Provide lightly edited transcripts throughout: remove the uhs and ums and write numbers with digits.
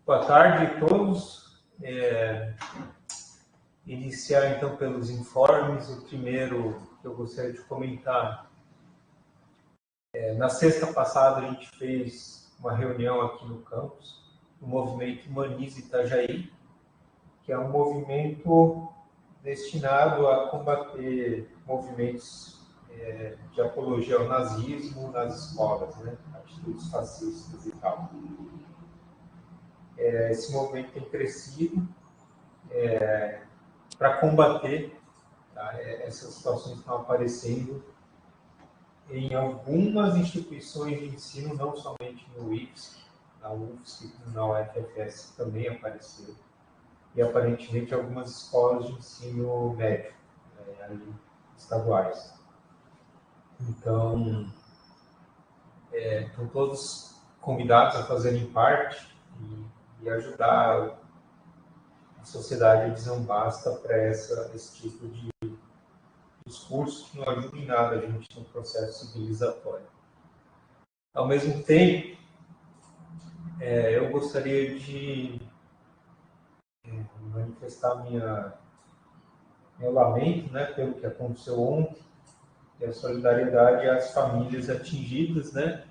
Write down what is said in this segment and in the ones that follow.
Boa tarde a todos. Iniciar então pelos informes. O primeiro que eu gostaria de comentar. Na sexta passada a gente fez uma reunião aqui no campus, do movimento Humanize Itajaí, que é um movimento destinado a combater movimentos de apologia ao nazismo nas escolas, né? Atitudes fascistas e tal. Esse movimento tem crescido para combater, tá? Essas situações que estão aparecendo em algumas instituições de ensino, não somente no IFSC, na UFSC e na UFFS também apareceu, e aparentemente algumas escolas de ensino médio, estaduais. Então, estão todos convidados a fazerem parte e ajudar a sociedade a dizer um basta para esse tipo de discurso que não ajuda em nada a gente no processo civilizatório. Ao mesmo tempo, eu gostaria de manifestar meu lamento, né, pelo que aconteceu ontem, e a solidariedade às famílias atingidas, né,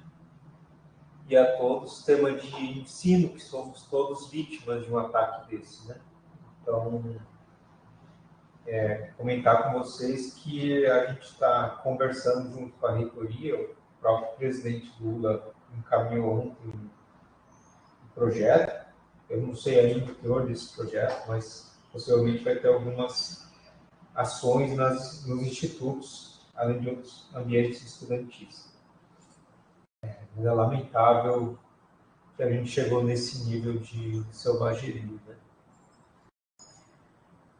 e a todos, tema de ensino, que somos todos vítimas de um ataque desse, né. Então, comentar com vocês que a gente está conversando junto com a reitoria, o próprio presidente Lula encaminhou ontem um projeto. Eu não sei ainda o teor desse projeto, mas possivelmente vai ter algumas ações nos institutos, além de outros ambientes estudantis. Mas é lamentável que a gente chegou nesse nível de selvageria, né?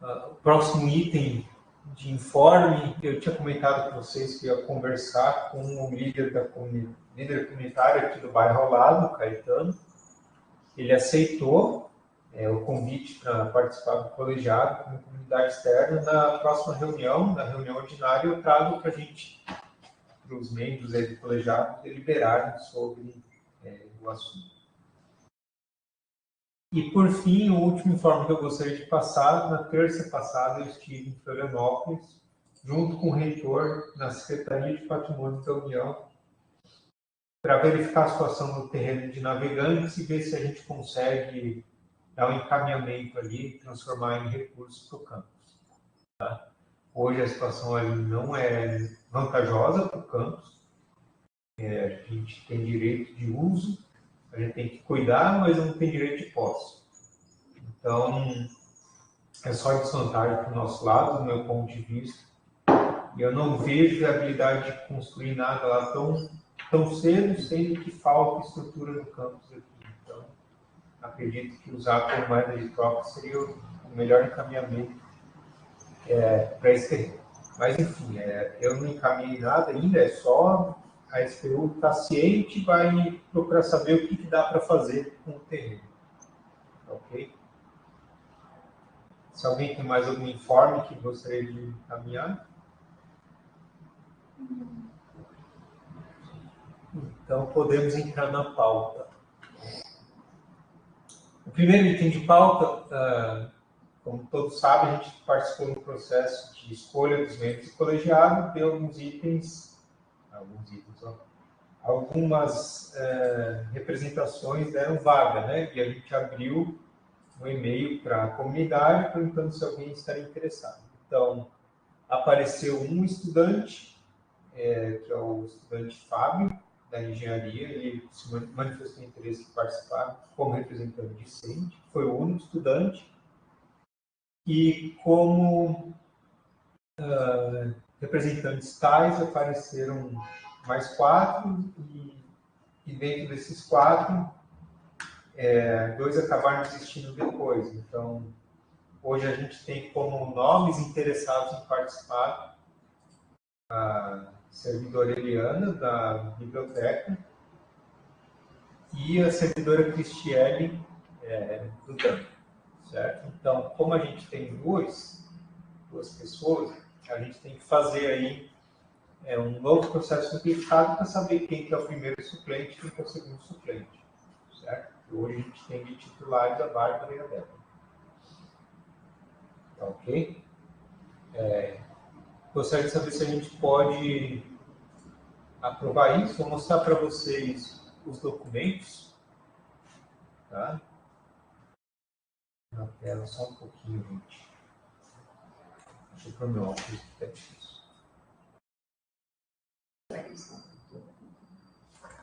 O próximo item de informe, eu tinha comentado com vocês que ia conversar com o líder comunitário aqui do bairro ao lado, Caetano. Ele aceitou o convite para participar do colegiado como comunidade externa. Na próxima reunião, na reunião ordinária, eu trago para a gente, para os membros do colegiado, deliberarem sobre o assunto. E, por fim, o último informe que eu gostaria de passar, na terça passada eu estive em Florianópolis, junto com o reitor, na Secretaria de Patrimônio da União, para verificar a situação do terreno de Navegantes e ver se a gente consegue dar um encaminhamento ali, transformar em recursos para o campus. Tá? Hoje a situação ali não é vantajosa para o campus, a gente tem direito de uso, a gente tem que cuidar, mas não tem direito de posse. Então, é só desvantagem para o nosso lado, do meu ponto de vista. E eu não vejo viabilidade de construir nada lá tão cedo, sendo que falta estrutura no campus aqui. Então, acredito que usar como moeda de troca seria o melhor encaminhamento para esse terreno. Mas, enfim, eu não encaminhei nada ainda, é só a SPU estar ciente e vai procurar saber o que dá para fazer com o terreno. Ok? Se alguém tem mais algum informe que gostaria de encaminhar. Então, podemos entrar na pauta. O primeiro item de pauta, como todos sabem, a gente participou do processo de escolha dos membros do colegiado, deu algumas representações deram vaga, né? E a gente abriu um e-mail para a comunidade perguntando se alguém estaria interessado. Então, apareceu um estudante, que é o estudante Fábio, da engenharia. Ele se manifestou interesse em participar como representante discente, foi o único estudante, e como representantes tais apareceram mais 4, e dentro desses 4, 2 acabaram desistindo depois. Então, hoje a gente tem como nomes interessados em participar a servidora Eliana, da biblioteca, e a servidora Cristiele, do DAM, certo? Então, como a gente tem duas pessoas, a gente tem que fazer aí um novo processo simplificado para saber quem que é o primeiro suplente e quem que é o segundo suplente, certo? hoje a gente tem de titulares a Bárbara e a Débora. Tá ok? Gostaria de saber se a gente pode aprovar isso. Vou mostrar para vocês os documentos. Tá? Na tela, só um pouquinho, gente. Deixa eu pôr meu óculos, que tá difícil.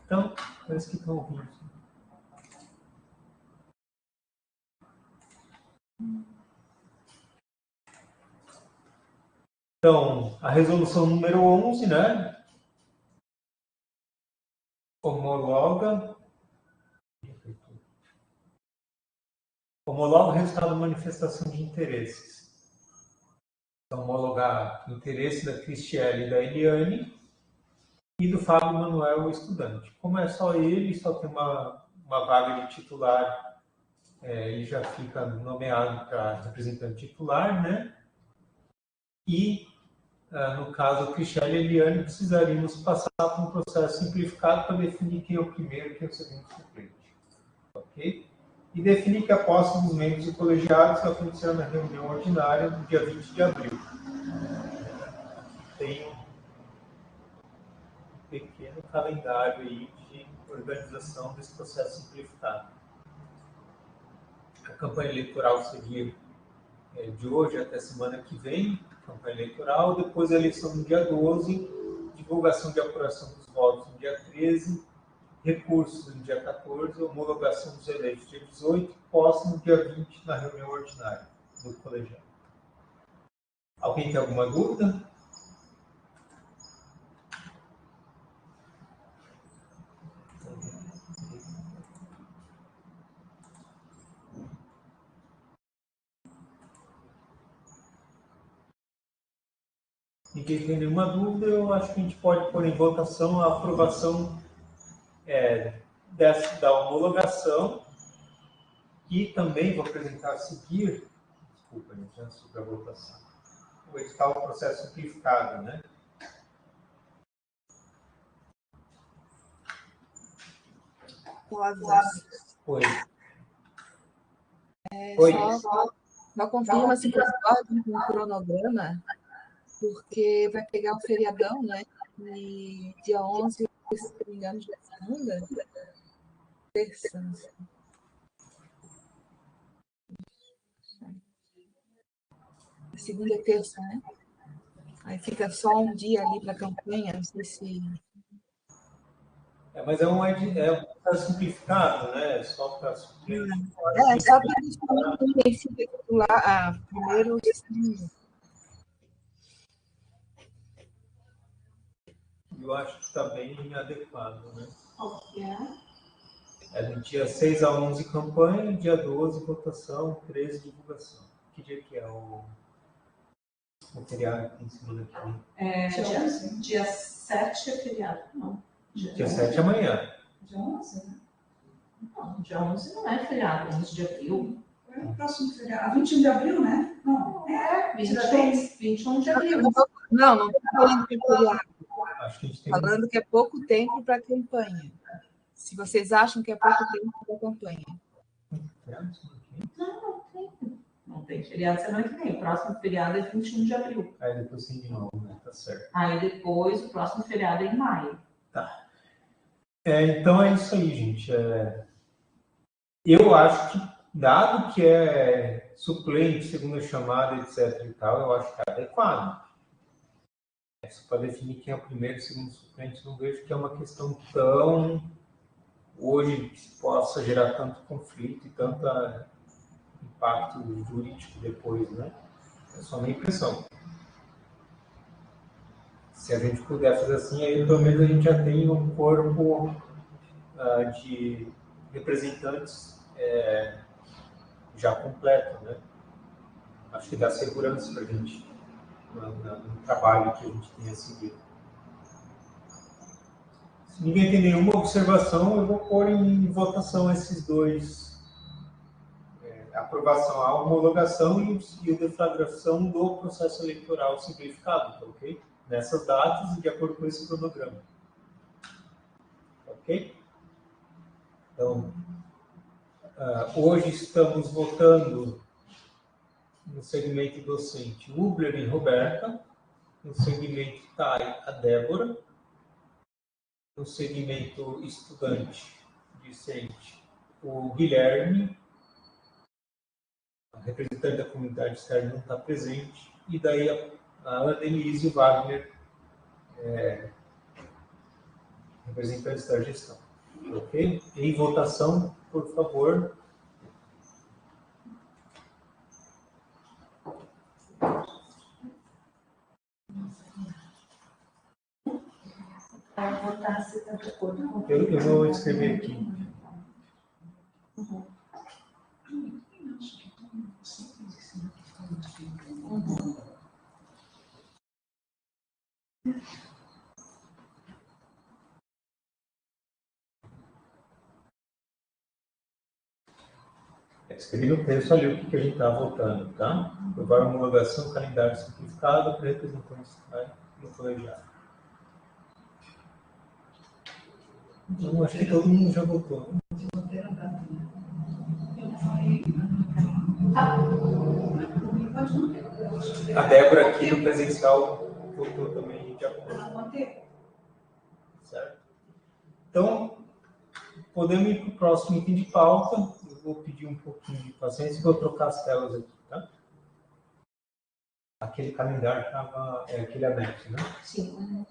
Então, parece que estão ouvindo. Então, a resolução número 11, né? Homologa o resultado da manifestação de interesses. Então, homologar o interesse da Cristiele e da Eliane e do Fábio Manuel, o estudante. Como é só ele, só tem uma vaga de titular, ele já fica nomeado para representante titular, né? E, no caso, a Cristiele e a Eliane precisaríamos passar por um processo simplificado para definir quem é o primeiro e quem é o segundo suplente. Ok? E definir que a posse dos membros do colegiado se acontecer na reunião ordinária no dia 20 de abril. Tem um pequeno calendário aí de organização desse processo simplificado. A campanha eleitoral seria de hoje até semana que vem, campanha eleitoral, depois a eleição no dia 12, divulgação de apuração dos votos no dia 13, recursos no dia 14, homologação dos eleitos no dia 18, posse no dia 20 na reunião ordinária do colegiado. Alguém tem alguma dúvida? Ninguém tem nenhuma dúvida, eu acho que a gente pode pôr em votação a aprovação da homologação e também vou apresentar a seguir, desculpa, gente, antes da votação, o edital do processo simplificado, né? Oi. Oi. Só confirma se pode com o cronograma, porque vai pegar o feriadão, né? E dia 11, se não me engano, já é segunda? Terça. Segunda e terça, né? Aí fica só um dia ali para a campanha, não sei se... Mas é um processo simplificado, né? Só para suprir. Só para a gente também se titular primeiro. Eu acho que está bem adequado, né? Qual que é? É do dia 6 a 11 campanha, dia 12 votação, 13 divulgação. Que dia que é o feriado que tem semana aqui? Dia 7 é feriado, não. Dia 7 é amanhã. Dia 11, né? Não, dia 11 não é feriado, 11 de abril. É o próximo feriado. 21 de abril, né? Não. 21 de abril. Não estou falando que é feriado. Acho que a gente tem Falando que é pouco tempo para a campanha. Se vocês acham que é pouco tempo para a campanha. Não tem feriado semana que vem. O próximo feriado é 21 de abril. Aí depois tem de novo, né? Tá certo. Aí depois o próximo feriado é em maio. Tá. Então é isso aí, gente. Eu acho que, dado que é suplente, segunda chamada, etc. e tal, eu acho que é adequado. Só para definir quem é o primeiro e segundo suplente, não vejo que é uma questão tão hoje que possa gerar tanto conflito e tanto impacto jurídico depois, né? É só minha impressão. Se a gente puder fazer assim, aí pelo menos a gente já tem um corpo de representantes já completo, né? Acho que dá segurança para a gente no trabalho que a gente tem a seguir. Se ninguém tem nenhuma observação, eu vou pôr em votação esses dois. Aprovação, a homologação e a deflagração do processo eleitoral simplificado, tá ok? Nessas datas e de acordo com esse cronograma. Ok? Então, Hoje estamos votando no segmento docente Ubler e Roberta, no segmento TAI a Débora, no segmento estudante discente o Guilherme, representante da comunidade externa não está presente, e daí a Ana Denise e o Wagner, representantes da gestão. Ok? Em votação, por favor. Votar se está de acordo com Eu vou escrever aqui. Escrevi no texto ali o que a gente está votando, tá? Aprovar a homologação, calendário simplificado para representantes do colegiado. Então, acho que todo mundo já votou. A Débora aqui no presencial votou também de acordo. Certo? Então, podemos ir para o próximo item de pauta. Eu vou pedir um pouquinho de paciência e vou trocar as telas aqui, tá? Aquele calendário estava, aquele anexo, né? Sim.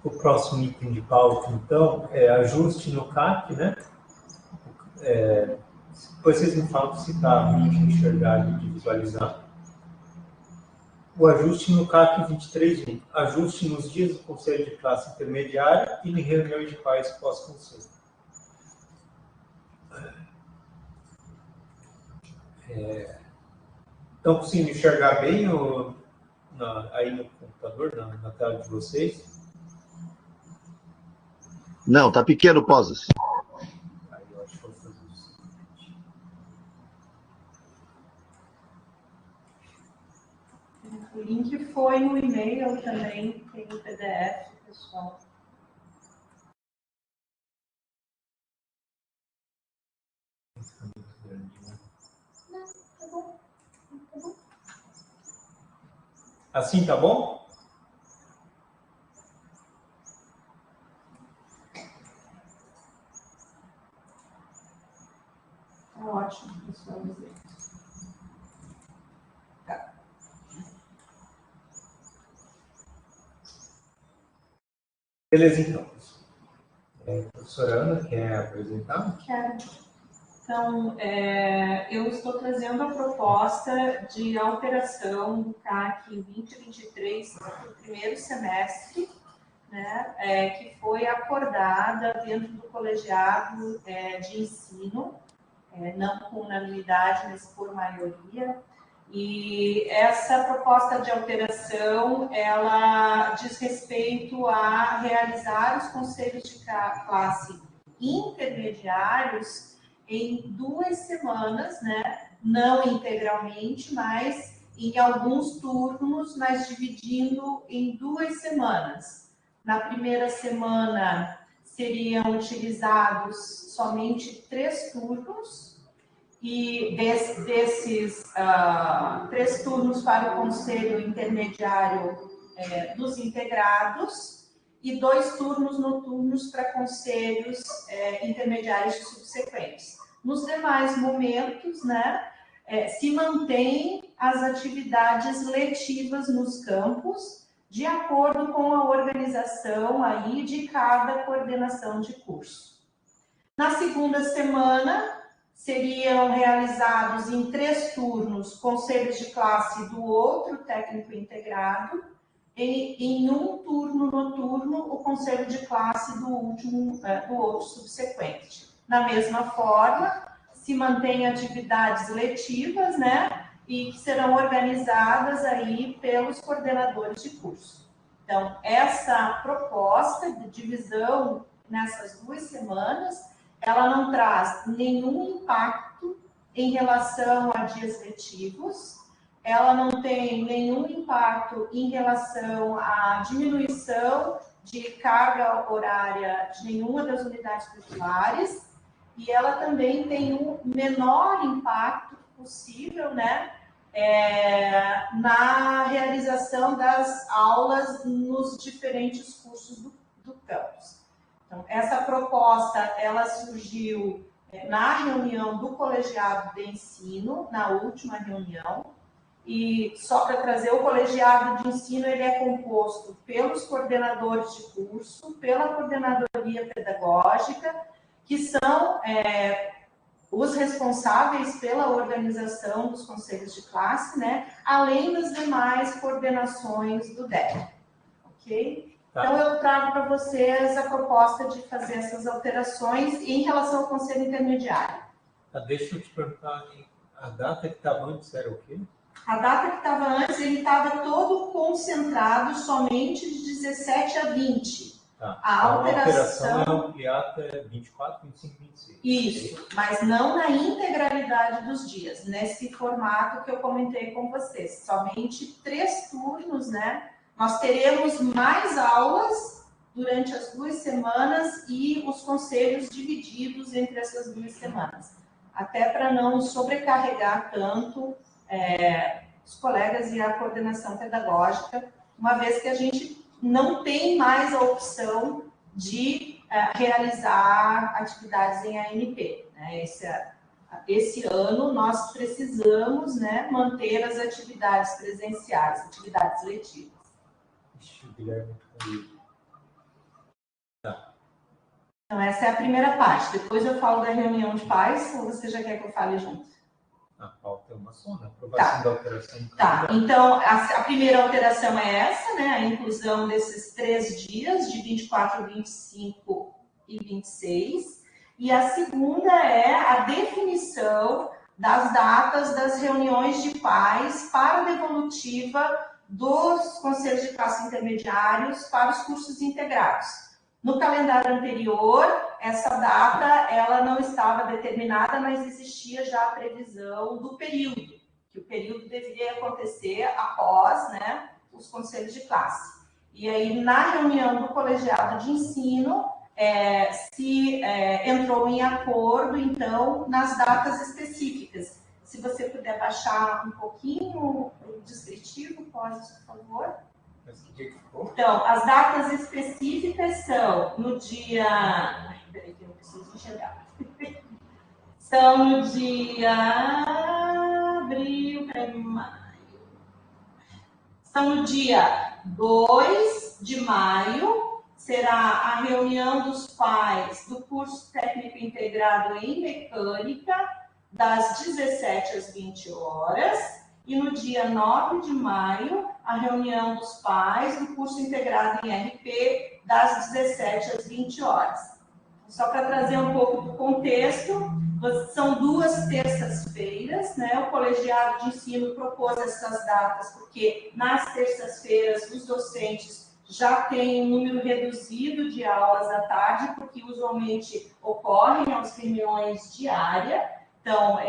O próximo item de pauta, então, é ajuste no CAC, né? Depois vocês me falam se está ruim de enxergar e de visualizar. O ajuste no CAC 23.1. Ajuste nos dias do Conselho de Classe Intermediária e em reuniões de pais pós-conselho. Estão conseguindo enxergar bem aí no computador, na tela de vocês? Não, tá pequeno, Posas. Aí eu acho que eu vou fazer isso. O link foi no e-mail também, tem o PDF, pessoal. Não, tá bom. Tá bom. Assim tá bom? Tá ótimo, pessoal. Tá. Beleza, então. Professora Ana, quer apresentar? Quero. Então, eu estou trazendo a proposta de alteração do CAC 2023 para o primeiro semestre, né, que foi acordada dentro do colegiado de ensino, não com unanimidade, mas por maioria. E essa proposta de alteração, ela diz respeito a realizar os conselhos de classe intermediários em 2 semanas, né? Não integralmente, mas em alguns turnos, mas dividindo em 2 semanas. Na primeira semana seriam utilizados somente 3 turnos, e desses 3 turnos para o Conselho Intermediário dos Integrados e 2 turnos noturnos para conselhos intermediários subsequentes. Nos demais momentos, né, se mantêm as atividades letivas nos campos, de acordo com a organização aí de cada coordenação de curso. Na segunda semana, seriam realizados em 3 turnos conselhos de classe do outro técnico integrado, e em um turno noturno o conselho de classe do outro subsequente. Da mesma forma, se mantém atividades letivas, né? E que serão organizadas aí pelos coordenadores de curso. Então, essa proposta de divisão nessas 2 semanas, ela não traz nenhum impacto em relação a dias letivos, ela não tem nenhum impacto em relação à diminuição de carga horária de nenhuma das unidades curriculares, e ela também tem um menor impacto possível, né, na realização das aulas nos diferentes cursos do campus. Então, essa proposta, ela surgiu na reunião do colegiado de ensino, na última reunião, e só para trazer, o colegiado de ensino, ele é composto pelos coordenadores de curso, pela coordenadoria pedagógica, que são os responsáveis pela organização dos conselhos de classe, né? Além das demais coordenações do DEC, ok? Tá. Então, eu trago para vocês a proposta de fazer essas alterações em relação ao conselho intermediário. Deixa eu te perguntar, a data que estava antes era o quê? A data que estava antes, ele estava todo concentrado somente de 17 a 20. Tá. A alteração é ampliar até 24, 25, 26. Isso, mas não na integralidade dos dias, nesse formato que eu comentei com vocês. Somente 3 turnos, né? Nós teremos mais aulas durante as 2 semanas e os conselhos divididos entre essas 2 semanas. Até para não sobrecarregar tanto os colegas e a coordenação pedagógica, uma vez que a gente não tem mais a opção de realizar atividades em ANP. Né? Esse ano nós precisamos, né, manter as atividades presenciais, atividades letivas. Guilherme. Tá. Então, essa é a primeira parte. Depois eu falo da reunião de pais, ou você já quer que eu fale junto? A pauta é uma só, né? Aprovação da alteração. Tá, então a primeira alteração é essa, né? A inclusão desses 3 dias, de 24, 25 e 26. E a segunda é a definição das datas das reuniões de pais para a devolutiva dos conselhos de classe intermediários para os cursos integrados. No calendário anterior, essa data ela não estava determinada, mas existia já a previsão do período, que o período deveria acontecer após, né, os conselhos de classe. E aí, na reunião do colegiado de ensino, se entrou em acordo, então, nas datas específicas. Se você puder baixar um pouquinho o descritivo, pode, por favor. Então, as datas específicas são no dia... Ai, peraí que eu preciso enxergar. São no dia... abril, maio. São no dia 2 de maio, será a reunião dos pais do curso técnico integrado em mecânica, das 17 às 20 horas. E no dia 9 de maio, a reunião dos pais do curso integrado em RP, das 17 às 20 horas. Só para trazer um pouco do contexto, são 2 terças-feiras, né? O colegiado de ensino propôs essas datas, porque nas terças-feiras os docentes já têm um número reduzido de aulas à tarde, porque usualmente ocorrem as reuniões diárias. Então,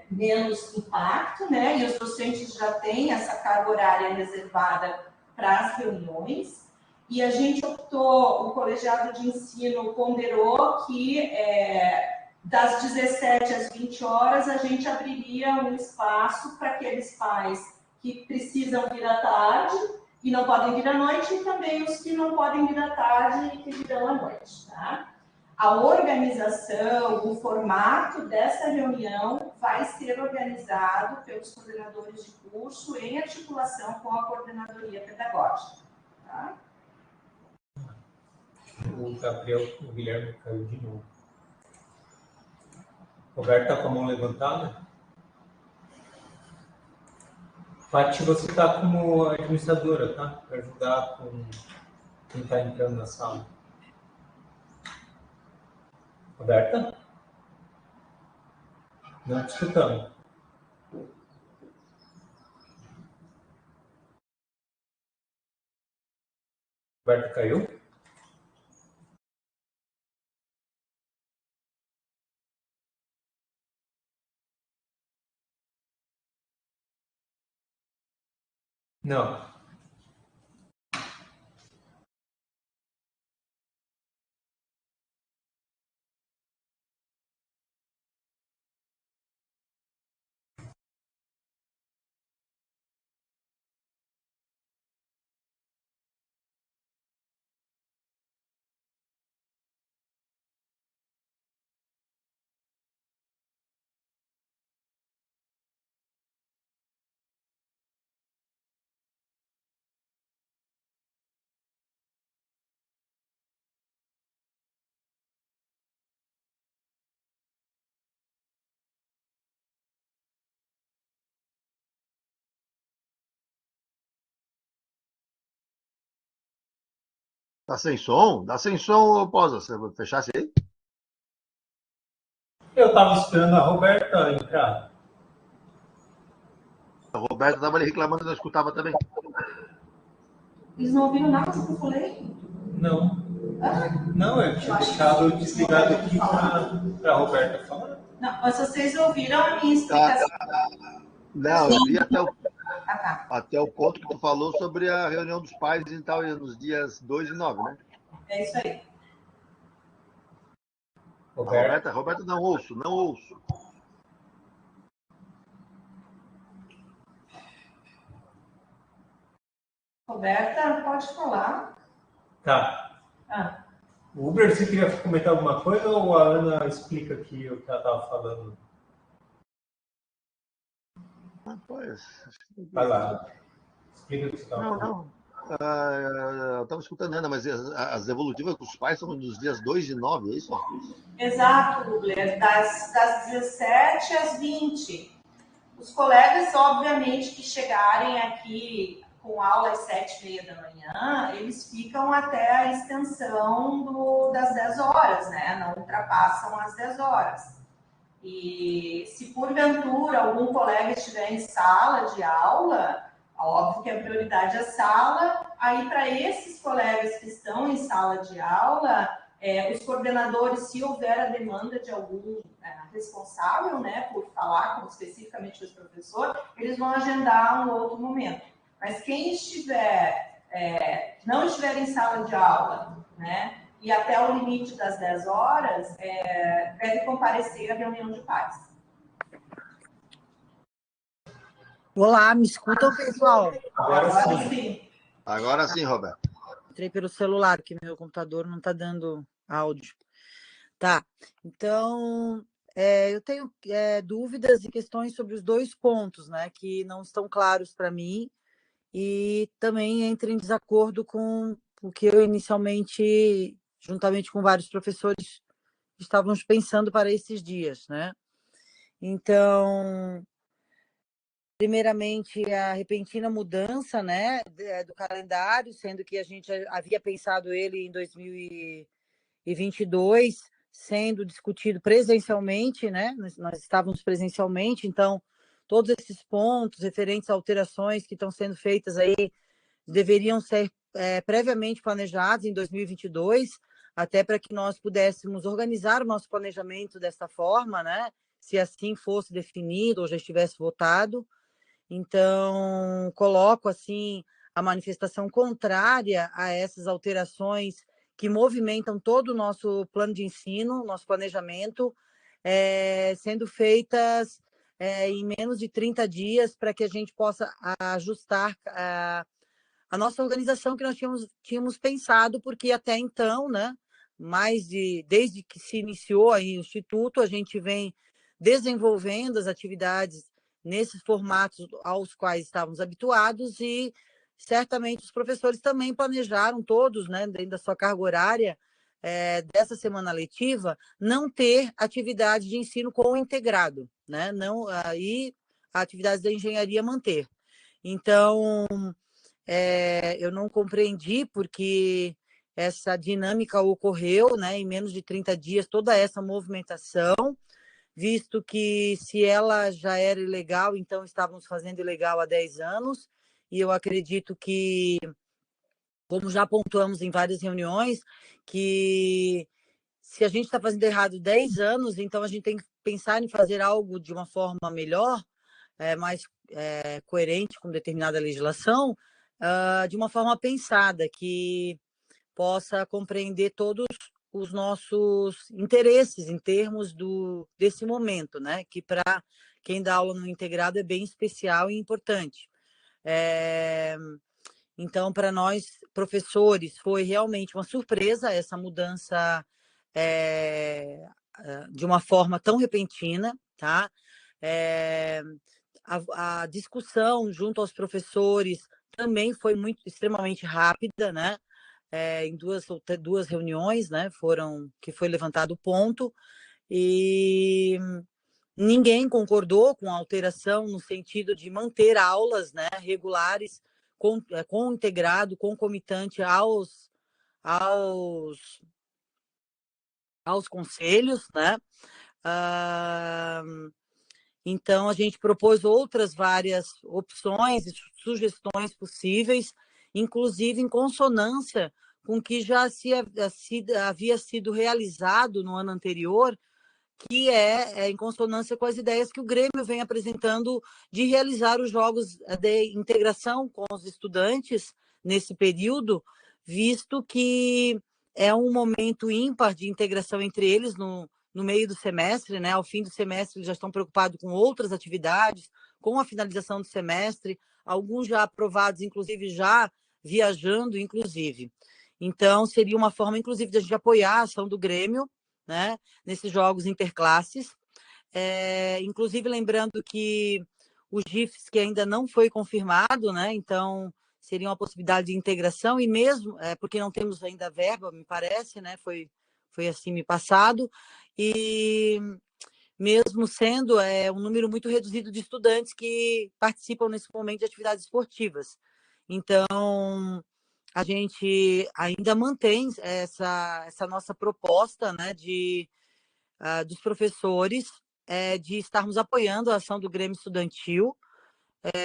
menos impacto, né? E os docentes já têm essa carga horária reservada para as reuniões. E a gente optou, o colegiado de ensino ponderou que das 17 às 20 horas a gente abriria um espaço para aqueles pais que precisam vir à tarde e não podem vir à noite, e também os que não podem vir à tarde e que virão à noite, tá? A organização, o formato dessa reunião vai ser organizado pelos coordenadores de curso em articulação com a coordenadoria pedagógica. tá? O Gabriel, o Guilherme caiu de novo. Roberto está com a mão levantada. Paty, você está como administradora, tá? Para ajudar com quem está entrando na sala. Roberta? Não te escutando. Roberto caiu? Não. Tá sem som? Dá sem som, Posa. Você vai fechar esse aí? Eu estava esperando a Roberta entrar. O Roberto estava ali reclamando, eu escutava também. Eles não ouviram nada do que eu falei? Não. Não, eu tinha deixado desligado aqui para a Roberta falar. Não, mas vocês ouviram a minha explicação. Não, eu vi até o, Ah, tá. até o ponto que tu falou sobre a reunião dos pais e tal, nos dias 2 e 9, né? É isso aí. Roberta, não ouço, não ouço. Roberta, pode falar. Tá. Ah, O Uber, você queria comentar alguma coisa ou a Ana explica aqui o que ela estava falando? Rapaz, Vai lá. Explica o que você estava falando. não. Eu estava escutando, Ana, mas as devolutivas dos pais são dos dias 2 e 9, é isso? exato, Rubler, das 17 às 20. Os colegas, obviamente, que chegarem aqui com aula às 7h30 da manhã, eles ficam até a extensão das 10 horas, né? Não ultrapassam as 10 horas. E se porventura algum colega estiver em sala de aula, óbvio que a prioridade é a sala, aí para esses colegas que estão em sala de aula, os coordenadores, se houver a demanda de algum responsável, né, por falar especificamente com esse professor, eles vão agendar um outro momento. Mas quem não estiver em sala de aula, né, e até o limite das 10 horas, deve comparecer à reunião de pais. Olá, me escutam, pessoal? Agora sim. Agora sim, Roberto. Entrei pelo celular, que meu computador não está dando áudio. Tá, então, eu tenho dúvidas e questões sobre os dois pontos, né, que não estão claros para mim e também entram em desacordo com o que eu inicialmente, juntamente com vários professores, estávamos pensando para esses dias, né? Então, primeiramente, a repentina mudança, né, do calendário, sendo que a gente havia pensado ele em 2022, sendo discutido presencialmente, né? Nós estávamos presencialmente, então todos esses pontos referentes a alterações que estão sendo feitas aí deveriam ser previamente planejados em 2022, até para que nós pudéssemos organizar o nosso planejamento dessa forma, né? Se assim fosse definido ou já estivesse votado. Então, coloco assim a manifestação contrária a essas alterações que movimentam todo o nosso plano de ensino, nosso planejamento, sendo feitas em menos de 30 dias para que a gente possa ajustar a nossa organização que nós tínhamos pensado, porque até então, né, desde que se iniciou aí o Instituto, a gente vem desenvolvendo as atividades nesses formatos aos quais estávamos habituados e certamente os professores também planejaram todos, né, dentro da sua carga horária dessa semana letiva, não ter atividade de ensino com o integrado, né? Não, aí a atividade da engenharia manter. Então, eu não compreendi porque essa dinâmica ocorreu, né, em menos de 30 dias, toda essa movimentação, visto que se ela já era ilegal, então estávamos fazendo ilegal há 10 anos, e eu acredito que, como já pontuamos em várias reuniões, que se a gente está fazendo errado 10 anos, então a gente tem que pensar em fazer algo de uma forma melhor, mais coerente com determinada legislação, de uma forma pensada, que possa compreender todos os nossos interesses em termos desse momento, né? Que para quem dá aula no integrado é bem especial e importante. Então, para nós, professores, foi realmente uma surpresa essa mudança de uma forma tão repentina, tá? A discussão junto aos professores também foi extremamente rápida, né? Em duas reuniões, né? Que foi levantado o ponto, e ninguém concordou com a alteração no sentido de manter aulas, né, regulares, com integrado, concomitante aos conselhos, né? Então, a gente propôs outras várias opções e sugestões possíveis, inclusive em consonância com o que já havia sido realizado no ano anterior, que é em consonância com as ideias que o Grêmio vem apresentando de realizar os jogos de integração com os estudantes nesse período, visto que é um momento ímpar de integração entre eles no meio do semestre, né? Ao fim do semestre, eles já estão preocupados com outras atividades, com a finalização do semestre, alguns já aprovados, inclusive já viajando, inclusive. Então, seria uma forma, inclusive, de a gente apoiar a ação do Grêmio, né, nesses jogos interclasses. Inclusive, lembrando que o GIFs, que ainda não foi confirmado, né, então seria uma possibilidade de integração, e mesmo, porque não temos ainda verba, me parece, né, foi assim me passado, e mesmo sendo um número muito reduzido de estudantes que participam nesse momento de atividades esportivas. Então, a gente ainda mantém essa nossa proposta, né, dos professores, de estarmos apoiando a ação do Grêmio Estudantil,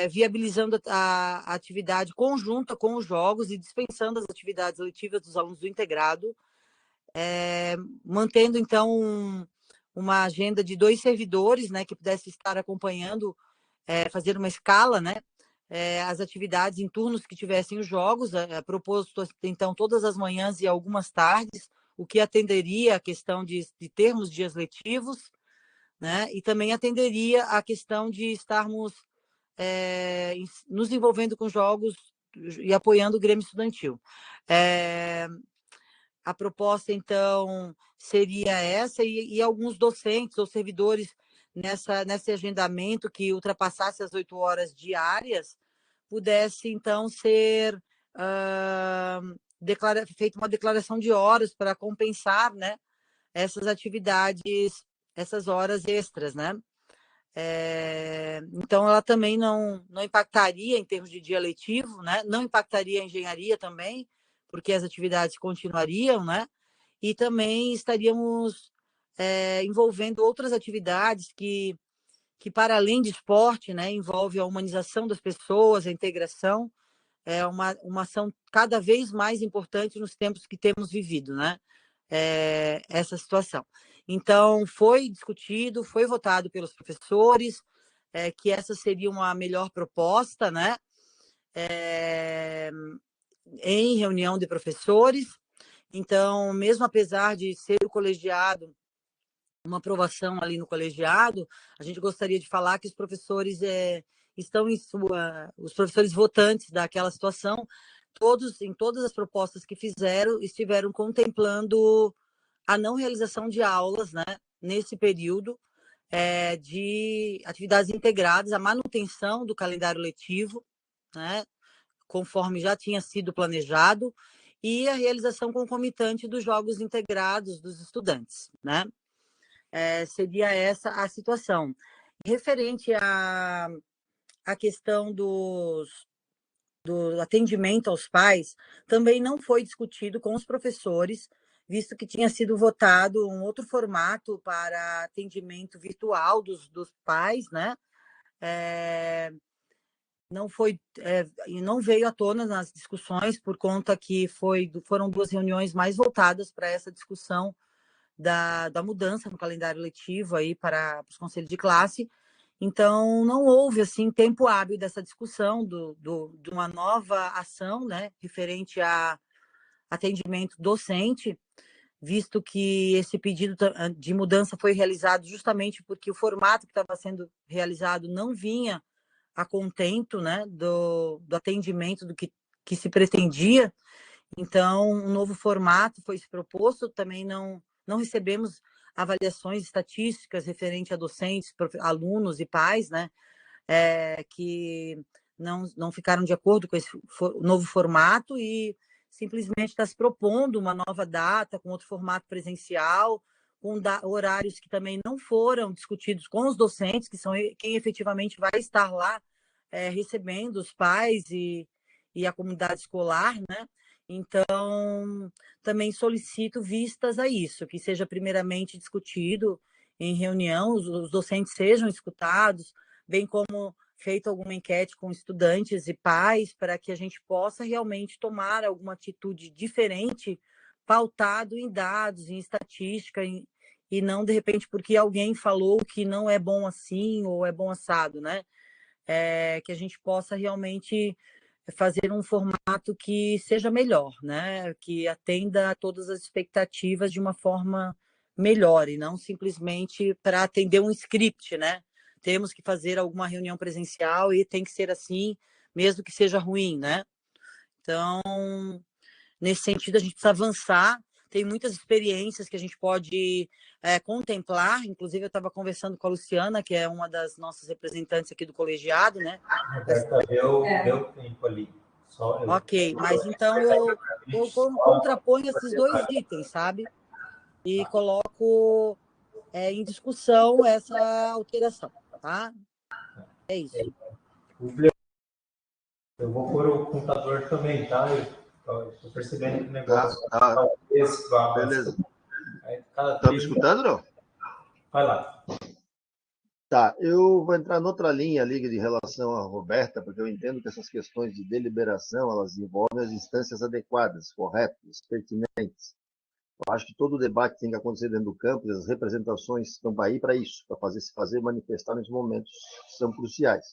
viabilizando a atividade conjunta com os jogos e dispensando as atividades letivas dos alunos do integrado, mantendo, então, uma agenda de 2 servidores, né, que pudesse estar acompanhando, fazer uma escala, né, as atividades em turnos que tivessem os jogos, proposto, então, todas as manhãs e algumas tardes, o que atenderia a questão de termos dias letivos, né, e também atenderia a questão de estarmos nos envolvendo com jogos e apoiando o Grêmio Estudantil. A proposta, então, seria essa, e alguns docentes ou servidores nesse agendamento que ultrapassasse as 8 horas diárias, pudesse, então, ser feita uma declaração de horas para compensar, né, essas atividades, essas horas extras, né? Então, ela também não impactaria em termos de dia letivo, né? Não impactaria a engenharia também, porque as atividades continuariam, né? E também estaríamos envolvendo outras atividades que para além de esporte, né, envolve a humanização das pessoas, a integração, uma ação cada vez mais importante nos tempos que temos vivido, né? Essa situação. Então, foi discutido, foi votado pelos professores, que essa seria uma melhor proposta, né? Em reunião de professores. Então, mesmo apesar de ser o colegiado, uma aprovação ali no colegiado, a gente gostaria de falar que os professores estão os professores votantes daquela situação, em todas as propostas que fizeram, estiveram contemplando a não realização de aulas, né, nesse período, de atividades integradas, a manutenção do calendário letivo, né, conforme já tinha sido planejado, e a realização concomitante dos jogos integrados dos estudantes, né? Seria essa a situação. Referente à questão do atendimento aos pais, também não foi discutido com os professores, visto que tinha sido votado um outro formato para atendimento virtual dos pais, né? Não veio à tona nas discussões, por conta que foram 2 reuniões mais voltadas para essa discussão da mudança no calendário letivo aí para os conselhos de classe. Então, não houve assim tempo hábil dessa discussão de uma nova ação, né, referente a atendimento docente, visto que esse pedido de mudança foi realizado justamente porque o formato que estava sendo realizado não vinha a contento, né, do atendimento do que se pretendia. Então, um novo formato foi se proposto. Também não recebemos avaliações estatísticas referente a docentes, alunos e pais, né, que não ficaram de acordo com esse novo formato, e simplesmente está se propondo uma nova data com outro formato presencial, com horários que também não foram discutidos com os docentes, que são quem efetivamente vai estar lá recebendo os pais e a comunidade escolar, né? Então, também solicito vistas a isso, que seja primeiramente discutido em reunião, os docentes sejam escutados, bem como feita alguma enquete com estudantes e pais, para que a gente possa realmente tomar alguma atitude diferente, pautado em dados, em estatística, e não, de repente, porque alguém falou que não é bom assim ou é bom assado, né? Que a gente possa realmente fazer um formato que seja melhor, né? Que atenda a todas as expectativas de uma forma melhor, e não simplesmente para atender um script, né? Temos que fazer alguma reunião presencial e tem que ser assim, mesmo que seja ruim, né? Então, nesse sentido, a gente precisa avançar. Tem muitas experiências que a gente pode contemplar. Inclusive, eu estava conversando com a Luciana, que é uma das nossas representantes aqui do colegiado, né? Roberta, deu tempo ali. Ok, mas então eu contraponho esses 2 itens, sabe? E coloco em discussão essa alteração, tá? É isso. Eu vou pôr o computador também, tá? Eu estou percebendo que o negócio talvez vá. Beleza. Tá me escutando, não? Vai lá. Tá, eu vou entrar noutra linha ali de relação à Roberta, porque eu entendo que essas questões de deliberação, elas envolvem as instâncias adequadas, corretas, pertinentes. Eu acho que todo o debate tem que acontecer dentro do campus, as representações estão aí para isso, para se fazer manifestar nos momentos que são cruciais.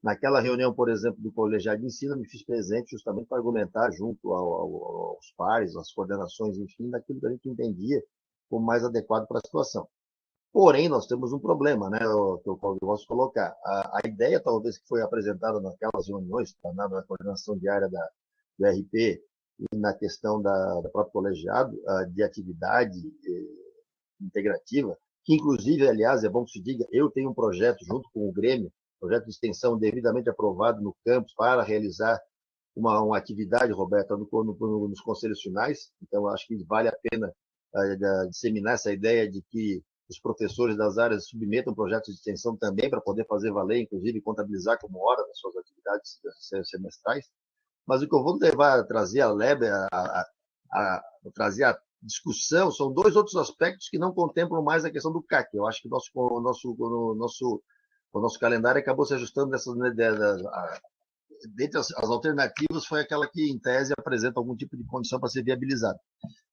Naquela reunião, por exemplo, do colegiado de ensino, eu me fiz presente justamente para argumentar junto aos pares, às coordenações, enfim, daquilo que a gente entendia como mais adequado para a situação. Porém, nós temos um problema, né, que eu posso colocar. A ideia, talvez, que foi apresentada naquelas reuniões, na coordenação diária do RP e na questão do próprio colegiado, de atividade integrativa, que, inclusive, aliás, é bom que se diga, eu tenho um projeto junto com o Grêmio, projeto de extensão devidamente aprovado no campus para realizar uma atividade, Roberta, nos conselhos finais. Então, acho que vale a pena disseminar essa ideia de que os professores das áreas submetam projetos de extensão também para poder fazer valer, inclusive contabilizar como hora nas suas atividades semestrais. Mas o que eu vou trazer trazer a discussão são 2 outros aspectos que não contemplam mais a questão do CAC. Eu acho que o nosso calendário acabou se ajustando dentre as alternativas, foi aquela que, em tese, apresenta algum tipo de condição para ser viabilizada.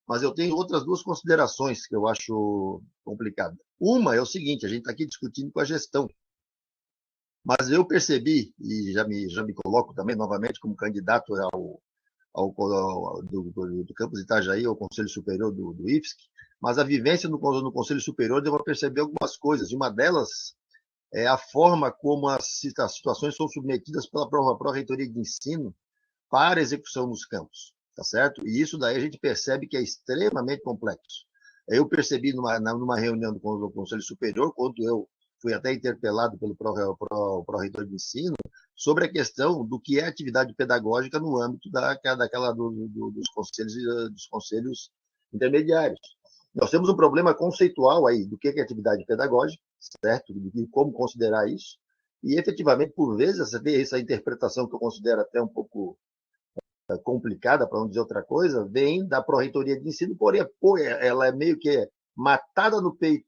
Mas eu tenho outras 2 considerações que eu acho complicada. Uma é o seguinte, a gente está aqui discutindo com a gestão, mas eu percebi, e já me coloco também novamente como candidato do campus Itajaí ao Conselho Superior do IFSC, mas a vivência no Conselho Superior deu a perceber algumas coisas, e uma delas é a forma como as situações são submetidas pela Pró-Reitoria de Ensino para execução nos campos, tá certo? E isso daí a gente percebe que é extremamente complexo. Eu percebi numa reunião do Conselho Superior, quando eu fui até interpelado pelo pró-reitor de ensino, sobre a questão do que é atividade pedagógica no âmbito dos conselhos intermediários. Nós temos um problema conceitual aí do que é atividade pedagógica, certo? De como considerar isso. E, efetivamente, por vezes, essa interpretação que eu considero até um pouco complicada, para não dizer outra coisa, vem da pró-reitoria de ensino, porém, ela é meio que matada no peito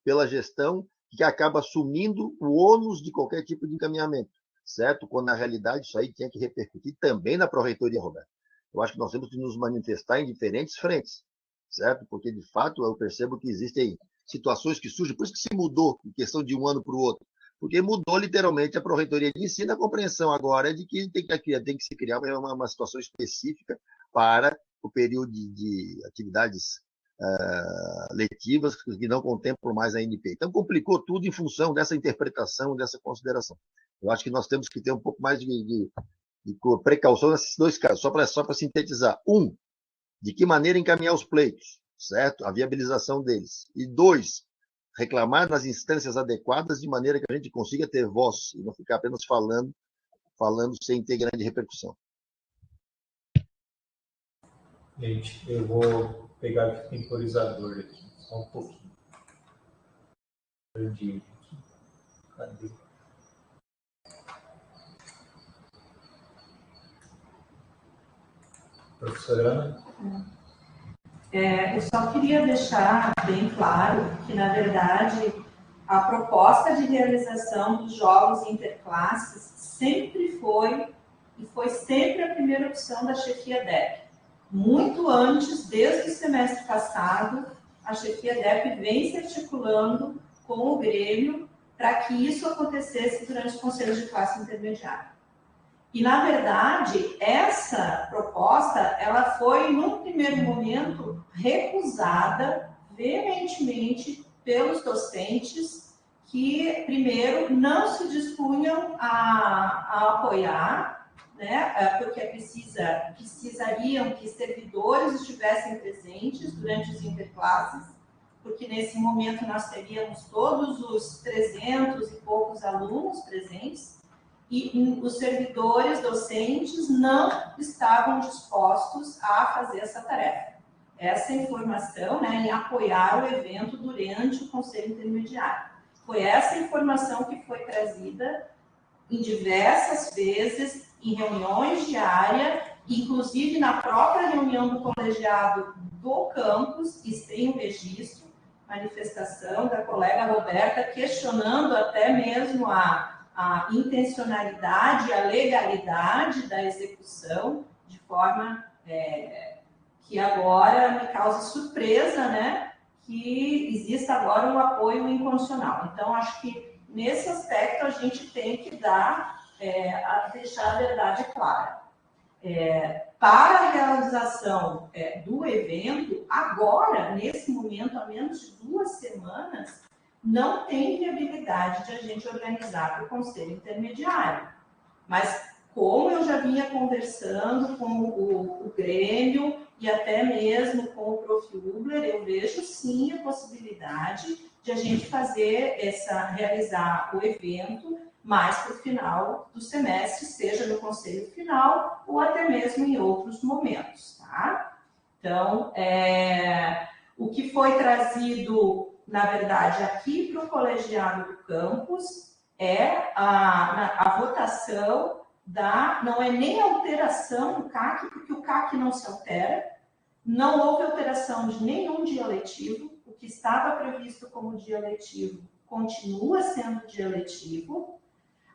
pela gestão, que acaba assumindo o ônus de qualquer tipo de encaminhamento, certo? Quando, na realidade, isso aí tinha que repercutir também na pró-reitoria, Roberto. Eu acho que nós temos que nos manifestar em diferentes frentes, certo? Porque, de fato, eu percebo que existem situações que surgem, por isso que se mudou em questão de um ano para o outro, porque mudou literalmente a pró-reitoria de ensino, a compreensão agora é de que tem que se criar uma situação específica para o período de atividades letivas que não contemplam mais a NP. Então, complicou tudo em função dessa interpretação, dessa consideração. Eu acho que nós temos que ter um pouco mais de precaução nesses dois casos, só para sintetizar. De que maneira encaminhar os pleitos, certo? A viabilização deles. E 2, reclamar nas instâncias adequadas de maneira que a gente consiga ter voz e não ficar apenas falando sem ter grande repercussão. Gente, eu vou pegar o temporizador aqui, só um pouquinho. Perdi aqui. Cadê? Professora Ana? Eu só queria deixar bem claro que, na verdade, a proposta de realização dos jogos interclasses sempre foi e foi sempre a primeira opção da chefia DEP. Muito antes, desde o semestre passado, a chefia DEP vem se articulando com o Grêmio para que isso acontecesse durante os conselhos de classe intermediária. E, na verdade, essa proposta, ela foi, num primeiro momento, recusada veementemente pelos docentes que, primeiro, não se dispunham a apoiar, né, porque precisariam que servidores estivessem presentes durante os interclasses, porque, nesse momento, nós teríamos todos os 300 e poucos alunos presentes, e os servidores docentes não estavam dispostos a fazer essa tarefa. Essa informação, né, em apoiar o evento durante o Conselho Intermediário. Foi essa informação que foi trazida em diversas vezes, em reuniões diárias, inclusive na própria reunião do colegiado do campus, que tem o registro, manifestação da colega Roberta, questionando até mesmo a intencionalidade, a legalidade da execução, de forma que agora me causa surpresa, né, que exista agora um apoio incondicional. Então, acho que nesse aspecto a gente tem que deixar a verdade clara. Para a realização do evento, agora, nesse momento, há menos de 2 semanas, não tem viabilidade de a gente organizar para o Conselho Intermediário. Mas, como eu já vinha conversando com o Grêmio e até mesmo com o Prof. Hubler, eu vejo sim a possibilidade de a gente realizar o evento mais para o final do semestre, seja no Conselho Final ou até mesmo em outros momentos, tá? Então, o que foi trazido, na verdade, aqui para o colegiado do campus é a votação não é nem alteração do CAC, porque o CAC não se altera, não houve alteração de nenhum dia letivo, o que estava previsto como dia letivo continua sendo dia letivo.